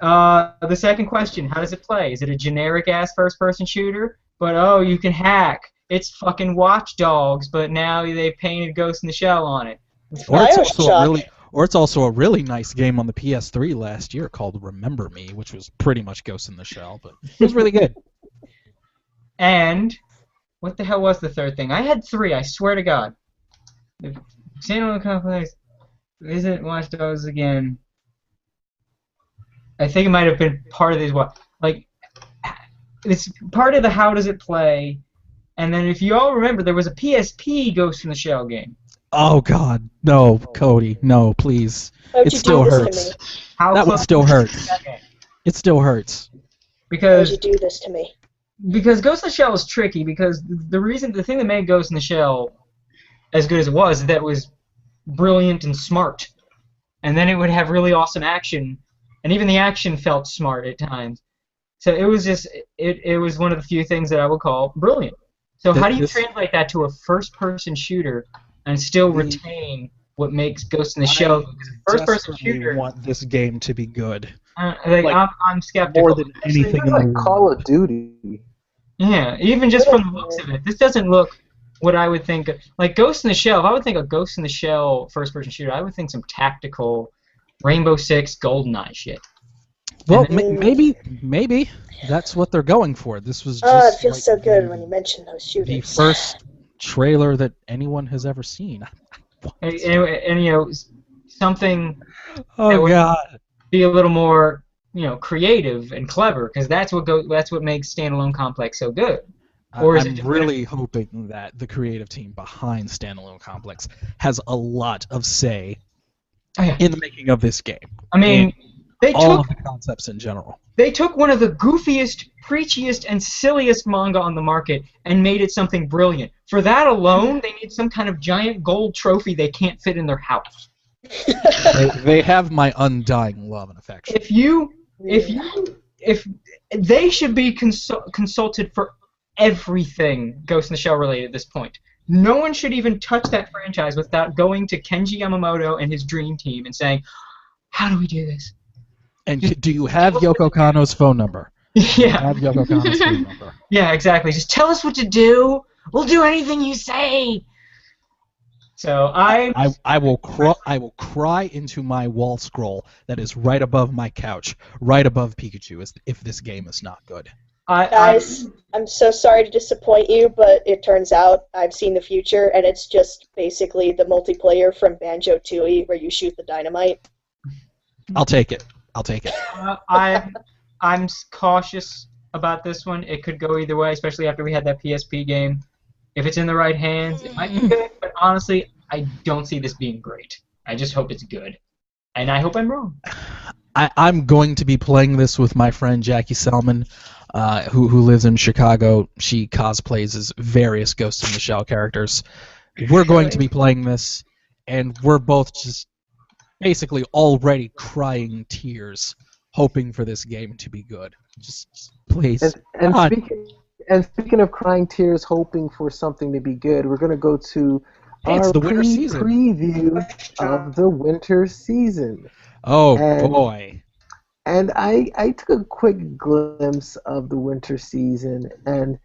The second question, how does it play? Is it a generic-ass first-person shooter? But, oh, you can hack. It's fucking Watch Dogs, but now they painted Ghost in the Shell on it. Or it's also a really nice game on the PS3 last year called Remember Me, which was pretty much Ghost in the Shell, but it was really good. And what the hell was the third thing? I had 3, I swear to God. The Standalone Complex isn't Watch Dogs again. I think it might have been part of these. Like, it's part of the how does it play, and then if you all remember, there was a PSP Ghost in the Shell game. Oh God, no, Cody, no, please. How'd It you still do this hurts. to me? That one still hurts. It still hurts. How'd Because you do this to me? Ghost in the Shell is tricky, because the thing that made Ghost in the Shell as good as it was, that was brilliant and smart, and then it would have really awesome action, and even the action felt smart at times. So it was just it was one of the few things that I would call brilliant. So how do you translate that to a first-person shooter and still retain what makes Ghost in the Shell? Because a first-person shooter. I want this game to be good. I'm skeptical. More than anything in the Like world. Call of Duty. Yeah, even just from the looks of it, this doesn't look what I would think. Like Ghost in the Shell, if I would think of Ghost in the Shell first-person shooter, I would think some tactical Rainbow Six, GoldenEye shit. Well, maybe that's what they're going for. This was just Oh, it feels like so good when you mention those the shooters. first trailer that anyone has ever seen. And you know, something Oh God! be a little more, creative and clever, because that's what makes Standalone Complex so good. Or is I'm it just really hoping that the creative team behind Standalone Complex has a lot of say in the making of this game. I mean, all of the concepts in general. They took one of the goofiest, preachiest, and silliest manga on the market and made it something brilliant. For that alone, they need some kind of giant gold trophy they can't fit in their house. They have my undying love and affection. If they should be consulted for everything Ghost in the Shell related at this point. No one should even touch that franchise without going to Kenji Yamamoto and his dream team and saying, "How do we do this?" And do you have Yoko Kanno's phone number? Yeah. Have Yoko Kanno's phone number. Yeah, exactly. Just tell us what to do. We'll do anything you say. So I will cry into my wall scroll that is right above my couch, right above Pikachu, if this game is not good. Guys, I'm so sorry to disappoint you, but it turns out I've seen the future, and it's just basically the multiplayer from Banjo-Tooie where you shoot the dynamite. I'll take it. I'm cautious about this one. It could go either way, especially after we had that PSP game. If it's in the right hands, it might be good, but honestly, I don't see this being great. I just hope it's good. And I hope I'm wrong. I'm going to be playing this with my friend Jackie Selman, who lives in Chicago. She cosplays as various Ghost in the Shell characters. We're going to be playing this, and we're both just basically already crying tears, hoping for this game to be good. Just please. And speaking of crying tears, hoping for something to be good, we're going to go to our the winter season. Preview of the winter season. Oh, boy. And I took a quick glimpse of the winter season, and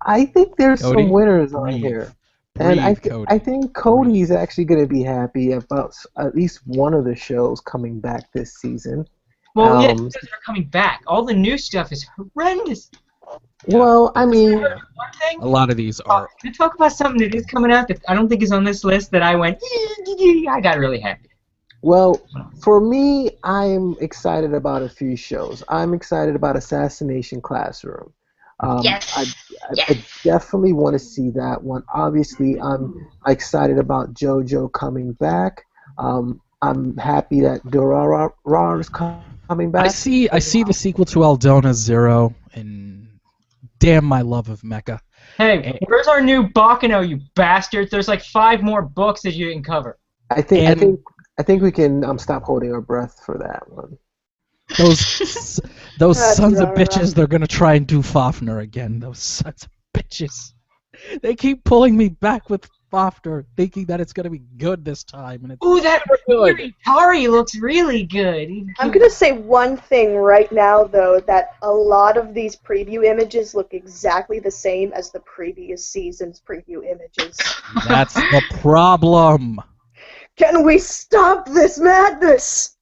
I think there's some winners on here. And I think Cody's actually going to be happy about at least one of the shows coming back this season. Well, yeah, because they're coming back. All the new stuff is horrendous. Well, I mean, a lot of these are. To talk about something that is coming out that I don't think is on this list that I went, I got really happy. Well, for me, I'm excited about a few shows. I'm excited about Assassination Classroom. Yes. I definitely want to see that one. Obviously, I'm excited about JoJo coming back. I'm happy that Durarara is coming back. I see the sequel to Aldona Zero, and damn my love of Mecha. Hey, where's our new Bakano, you bastards? There's like 5 more books that you didn't cover. I think we can stop holding our breath for that one. Those sons of bitches, they're gonna try and do Fafner again. Those sons of bitches. They keep pulling me back with Fafner, thinking that it's gonna be good this time, and it's Ooh, that good. Atari looks really good. I'm gonna say one thing right now, though, that a lot of these preview images look exactly the same as the previous season's preview images. That's the problem. Can we stop this madness?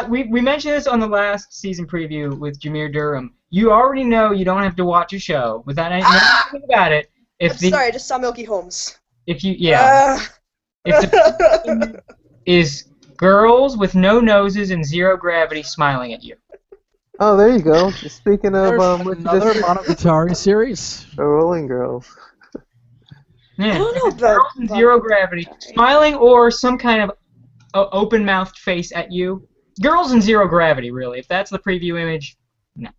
We mentioned this on the last season preview with Jameer Durham. You already know you don't have to watch a show without anything about it. Sorry, I just saw Milky Holmes. If the is girls with no noses and zero gravity smiling at you. Oh, there you go. Speaking of another Monogatari series. The Rolling Girls. Yeah, I don't know about girls in zero gravity, smiling or some kind of open-mouthed face at you. Girls in zero gravity, really. If that's the preview image, no.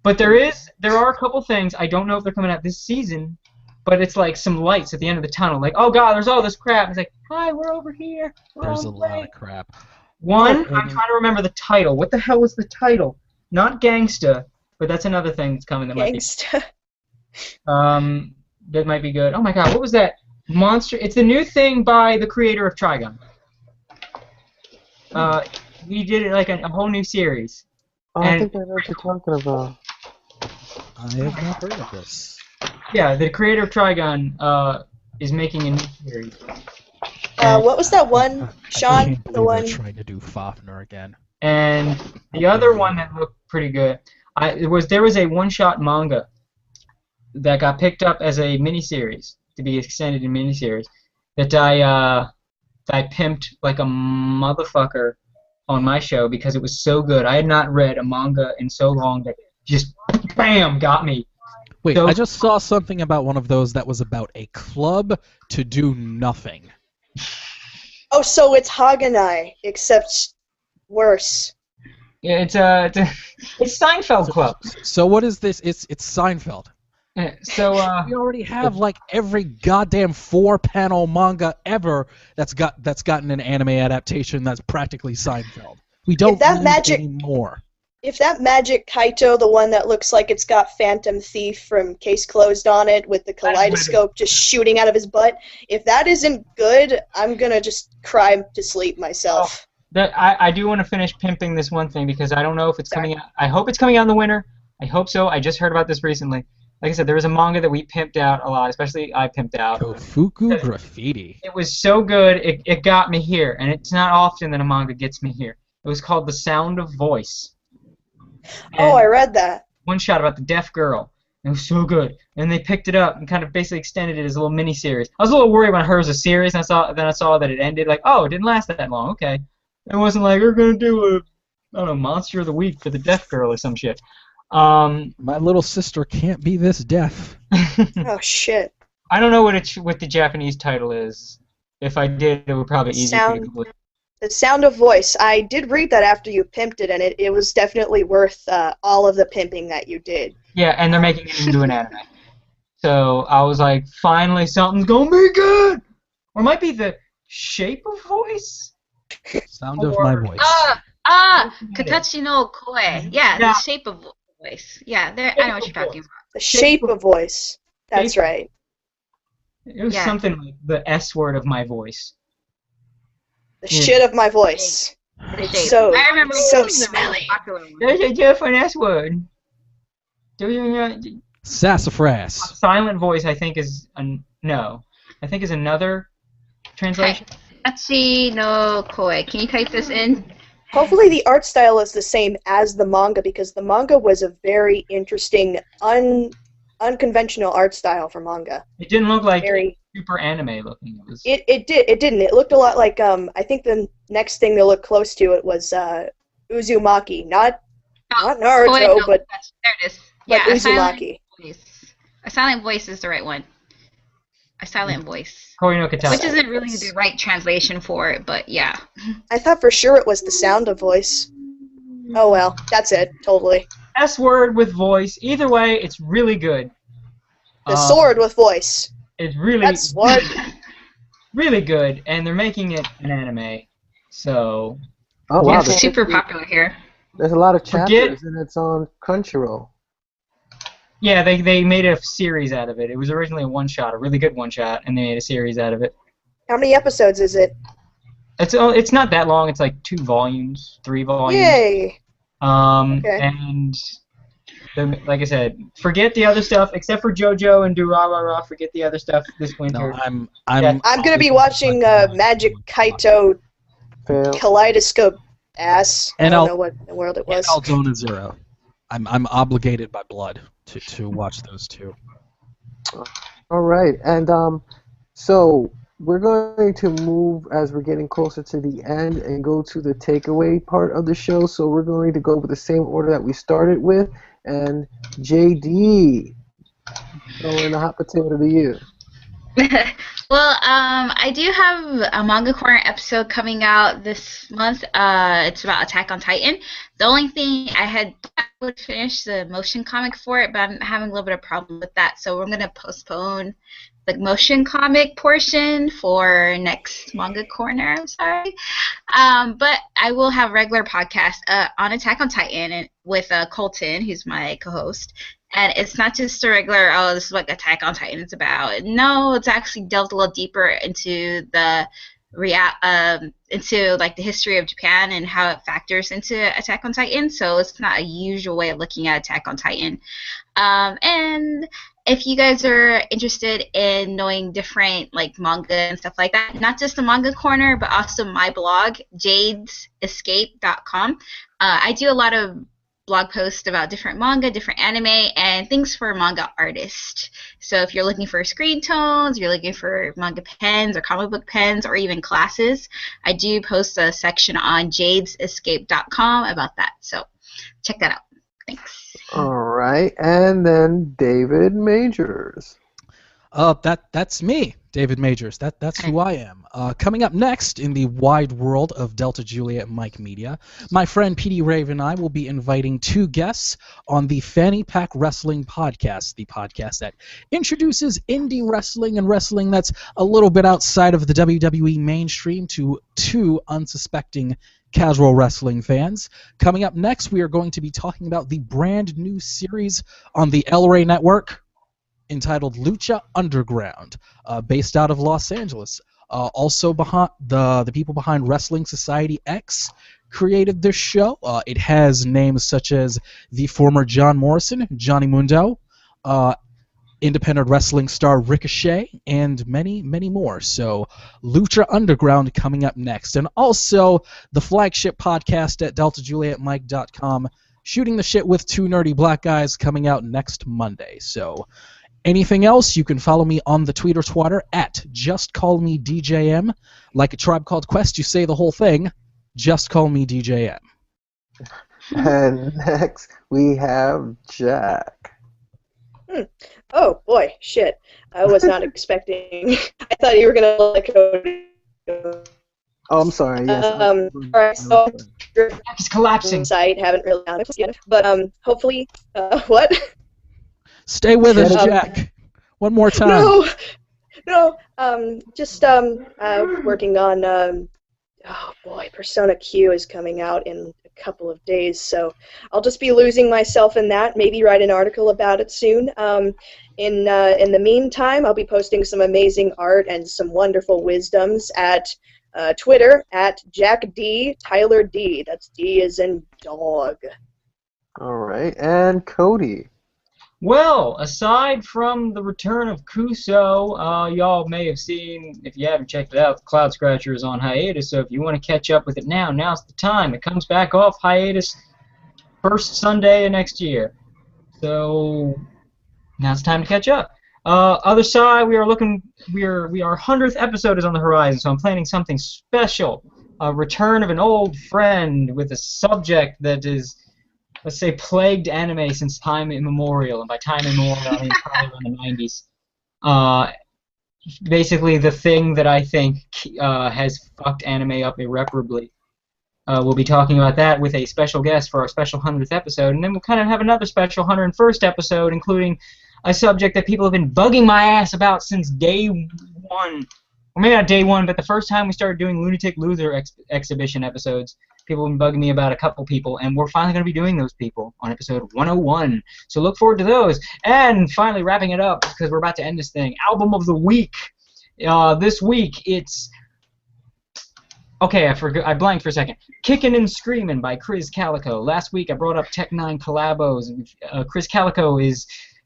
But there are a couple things. I don't know if they're coming out this season, but it's like some lights at the end of the tunnel. Like, oh god, there's all this crap. It's like, hi, we're over here. There's a lot of crap. I'm trying to remember the title. What the hell was the title? Not Gangsta, but that's another thing that's coming. Gangsta. That might be good. Oh my god, what was that? Monster. It's the new thing by the creator of Trigun. He did it like a whole new series. Oh, I think I know what you're talking about. I have not heard of this. Yeah, the creator of Trigun is making a new series. What was that one, Sean? I can't The believe one. they're trying to do Fafner again. And the other one that looked pretty good, there was a one-shot manga that got picked up as a miniseries to be extended in miniseries that I pimped like a motherfucker on my show because it was so good. I had not read a manga in so long that just bam got me. Wait, So, I just saw something about one of those that was about a club to do nothing. Oh, so it's Haganai, except worse. yeah, it's Seinfeld Club. So what is this? It's Seinfeld. So We already have like every goddamn 4-panel manga ever that's gotten an anime adaptation that's practically Seinfeld. We don't need any more. If that Magic Kaito, the one that looks like it's got Phantom Thief from Case Closed on it with the kaleidoscope just shooting out of his butt, if that isn't good, I'm gonna just cry to sleep myself. I do want to finish pimping this one thing because I don't know if it's coming out. I hope it's coming out in the winter. I hope so. I just heard about this recently. Like I said, there was a manga that we pimped out a lot, especially I pimped out. Kofuku Graffiti. It was so good, it got me here, and it's not often that a manga gets me here. It was called The Sound of Voice. Oh, I read that. One shot about the deaf girl. It was so good. And they picked it up and kind of basically extended it as a little mini-series. I was a little worried when I heard it was a series, and then I saw that it ended. Like, oh, it didn't last that long. Okay. It wasn't like, we're going to do Monster of the Week for the deaf girl or some shit. My little sister can't be this deaf. Oh, shit. I don't know what the Japanese title is. If I did, it would probably be easy for you to Google it. The Sound of Voice. I did read that after you pimped it, and it was definitely worth all of the pimping that you did. Yeah, and they're making it into an anime. So I was like, finally something's going to be good! Or it might be The Shape of Voice? Sound of my voice. Katachi no Koe. Yeah, The Shape of Voice. Yeah, I know what you're talking about. The Shape of Voice. That's right. It was something like the S word of my voice. The shit of my voice. So, I remember so smelly. There's a different S word. Sassafras. Silent voice, I think, is no. I think is another translation. Katachi no Koe. Can you type this in? Hopefully the art style is the same as the manga, because the manga was a very interesting, unconventional art style for manga. It didn't look like super anime looking. It didn't. It looked a lot like I think the next thing to look close to it was Uzumaki, not Naruto, but there it is. like Yeah, Uzumaki. A silent voice is the right one. A silent voice. Kori no Katachi. Which isn't really the right translation for it, but yeah. I thought for sure it was the sound of voice. Oh well, that's it, totally. S word with voice. Either way, it's really good. The sword with voice. It's really, That's what. really good, and they're making it an anime. So. Oh Yeah, wow, it's super popular here. there's a lot of chapters and it's on Crunchyroll. Yeah, they made a series out of it. It was originally a one-shot, a really good one-shot, and they made a series out of it. How many episodes is it? It's not that long. It's like 2 volumes, 3 volumes. Yay! Okay. And like I said, forget the other stuff except for JoJo and Durarara. Forget the other stuff this winter. No, I'm gonna be watching Magic Kaito Fail. Kaleidoscope ass. And I don't I'll- know what in the world it was. Aldona Zero. I'm obligated by blood to watch those two. All right, and so we're going to move as we're getting closer to the end and go to the takeaway part of the show. So we're going to go with the same order that we started with, and JD, throwing the hot potato to you. Well, I do have a Manga Corner episode coming out this month. It's about Attack on Titan. The only thing I would finish the motion comic for it, but I'm having a little bit of problem with that, so we're going to postpone the motion comic portion for next Manga Corner. I'm sorry. But I will have regular podcast on Attack on Titan and with Colton, who's my co-host. And it's not just a regular, oh, this is what Attack on Titan is about. No, it's actually delved a little deeper into the into like the history of Japan and how it factors into Attack on Titan. So it's not a usual way of looking at Attack on Titan. And if you guys are interested in knowing different like manga and stuff like that, not just the Manga Corner, but also my blog, jadesescape.com. I do a lot of blog posts about different manga, different anime, and things for manga artists. So if you're looking for screen tones, you're looking for manga pens or comic book pens or even classes, I do post a section on jadesescape.com about that. So check that out. Thanks. All right, and then David Majors. That's me, David Majors. That's who I am. Coming up next in the wide world of Delta Juliet Mike Media, my friend PD Rave and I will be inviting 2 guests on the Fanny Pack Wrestling Podcast, the podcast that introduces indie wrestling and wrestling that's a little bit outside of the WWE mainstream to 2 unsuspecting casual wrestling fans. Coming up next, we are going to be talking about the brand new series on the El Rey Network, entitled Lucha Underground, based out of Los Angeles. Also, behind the people behind Wrestling Society X created this show. It has names such as the former John Morrison, Johnny Mundo, independent wrestling star Ricochet, and many, many more. So, Lucha Underground coming up next. And also, the flagship podcast at DeltaJulietMike.com, Shooting the Shit with 2 Nerdy Black Guys, coming out next Monday. So, anything else, you can follow me on the Twitter at JustCallMeDJM. Like a Tribe Called Quest, you say the whole thing, Just Call Me DJM. And next, we have Jack. Oh boy, shit! I was not expecting. I thought you were gonna let Cody. Oh, I'm sorry. Yes. All right, so It's collapsing. site haven't really done it yet, but hopefully, what? Stay with us, Jack. One more time. No, just working on. Oh boy, Persona Q is coming out in a couple of days, so I'll just be losing myself in that. Maybe write an article about it soon. In the meantime, I'll be posting some amazing art and some wonderful wisdoms at Twitter at Jack D Tyler D. That's D as in dog. All right, and Cody. Well, aside from the return of Kuso, y'all may have seen, if you haven't checked it out, Cloud Scratcher is on hiatus, so if you want to catch up with it now, now's the time. It comes back off hiatus first Sunday of next year. So now's the time to catch up. Other side, we are 100th episode is on the horizon, so I'm planning something special. A return of an old friend with a subject that is, let's say, plagued anime since time immemorial, and by time immemorial I mean probably around the 90s. basically the thing that I think has fucked anime up irreparably. We'll be talking about that with a special guest for our special 100th episode, and then we'll kind of have another special 101st episode, including a subject that people have been bugging my ass about since day one. Or maybe not day one, but the first time we started doing Lunatic Loser exhibition episodes, people have been bugging me about a couple people, and we're finally going to be doing those people on episode 101. So look forward to those. And finally, wrapping it up, because we're about to end this thing, Album of the Week. This week, it's... Okay, I blanked for a second. Kickin' and Screamin' by Chris Calico. Last week I brought up Tech 9 collabos. Chris Calico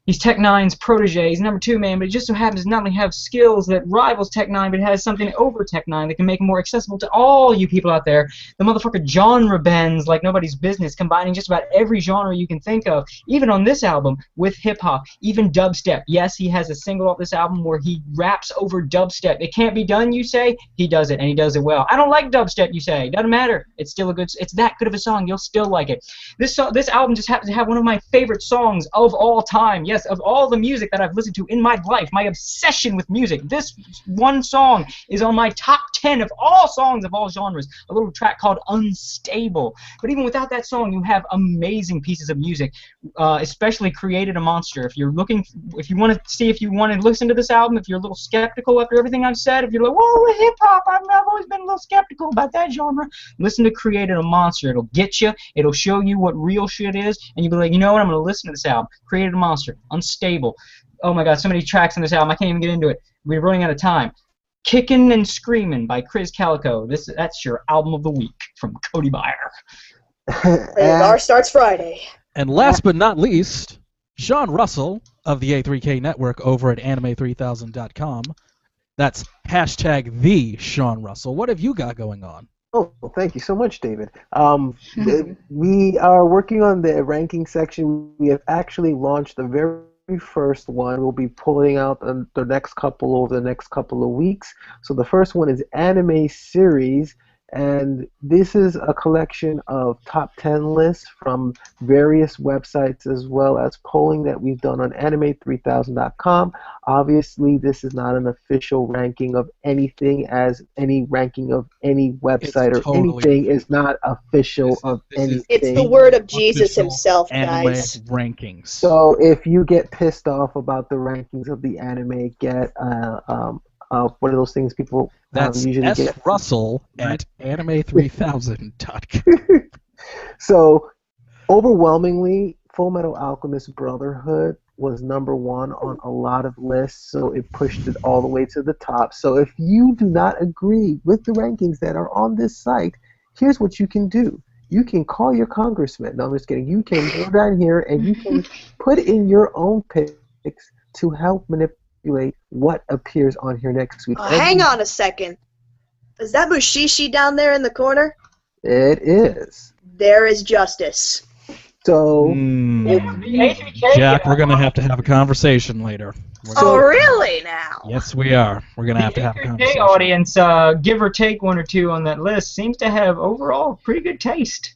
he's Tech 9's protege. He's number 2 man, but he just so happens to not only have skills that rivals Tech 9, but has something over Tech 9 that can make him more accessible to all you people out there. The motherfucker genre bends like nobody's business, combining just about every genre you can think of, even on this album, with hip-hop, even dubstep. Yes, he has a single off this album where he raps over dubstep. It can't be done, you say? He does it, and he does it well. I don't like dubstep, you say. Doesn't matter. It's still it's that good of a song. You'll still like it. This album just happens to have one of my favorite songs of all time. Yes, of all the music that I've listened to in my life, my obsession with music, this one song is on my top 10 of all songs of all genres, a little track called Unstable. But even without that song, you have amazing pieces of music, especially Created a Monster. If you want to see if you want to listen to this album, if you're a little skeptical after everything I've said, if you're like, whoa, hip-hop, I've always been a little skeptical about that genre, listen to Created a Monster. It'll get you, it'll show you what real shit is, and you'll be like, you know what, I'm going to listen to this album. Created a Monster. Unstable. Oh my god, so many tracks on this album, I can't even get into it. We're running out of time. Kickin' and Screamin' by Chris Calico. That's your album of the week from Cody Meyer. Our starts Friday. And last but not least, Sean Russell of the A3K Network over at anime3000.com. That's hashtag the Sean Russell. What have you got going on? Oh, thank you so much, David. We are working on the ranking section. We have actually launched the very first one. We'll be pulling out the next couple over the next couple of weeks. So the first one is Anime Series, and this is a collection of top 10 lists from various websites as well as polling that we've done on anime3000.com. Obviously, this is not an official ranking of anything, as any ranking of any website or anything is not official of anything. It's the word of Jesus himself, anime guys. rankings. So if you get pissed off about the rankings of the anime, get what are those things people usually S. get? Russell at anime3000.com. So, overwhelmingly, Full Metal Alchemist Brotherhood was number 1 on a lot of lists, so it pushed it all the way to the top. So if you do not agree with the rankings that are on this site, here's what you can do. You can call your congressman. No, I'm just kidding. You can go down here and you can put in your own picks to help manipulate what appears on here next week. Hang on a second. Is that Mushishi down there in the corner? It is. There is justice. So, Jack, we're going to have a conversation later. Really now? Yes, we are. We're going to have a The conversation. audience, give or take one or two on that list, seems to have overall pretty good taste.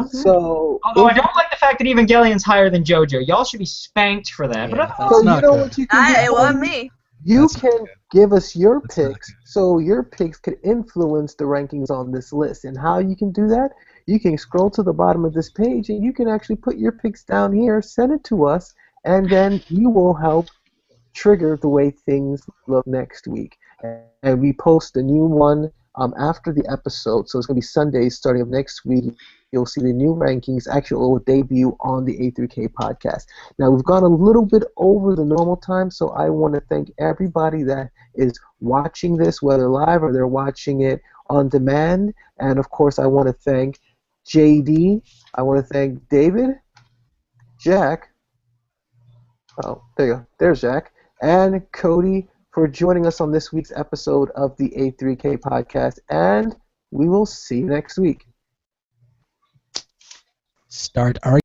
So, Although I don't like the fact that Evangelion's higher than JoJo. Y'all should be spanked for that. Yeah, But that's so not you know good. what you can do? It wasn't me. You That's can not good. give us your That's not picks, good. so your picks could influence the rankings on this list. And how you can do that? You can scroll to the bottom of this page, and you can actually put your picks down here, send it to us, and then you will help trigger the way things look next week. And we post a new one after the episode, so it's going to be Sundays starting of next week. You'll see the new rankings. Actually, it will debut on the A3K podcast. Now, we've gone a little bit over the normal time, so I want to thank everybody that is watching this, whether live or they're watching it on demand. And, of course, I want to thank JD. I want to thank David, Jack. Oh, there you go. There's Jack. And Cody for joining us on this week's episode of the A3K podcast. And we will see you next week. Start arguing.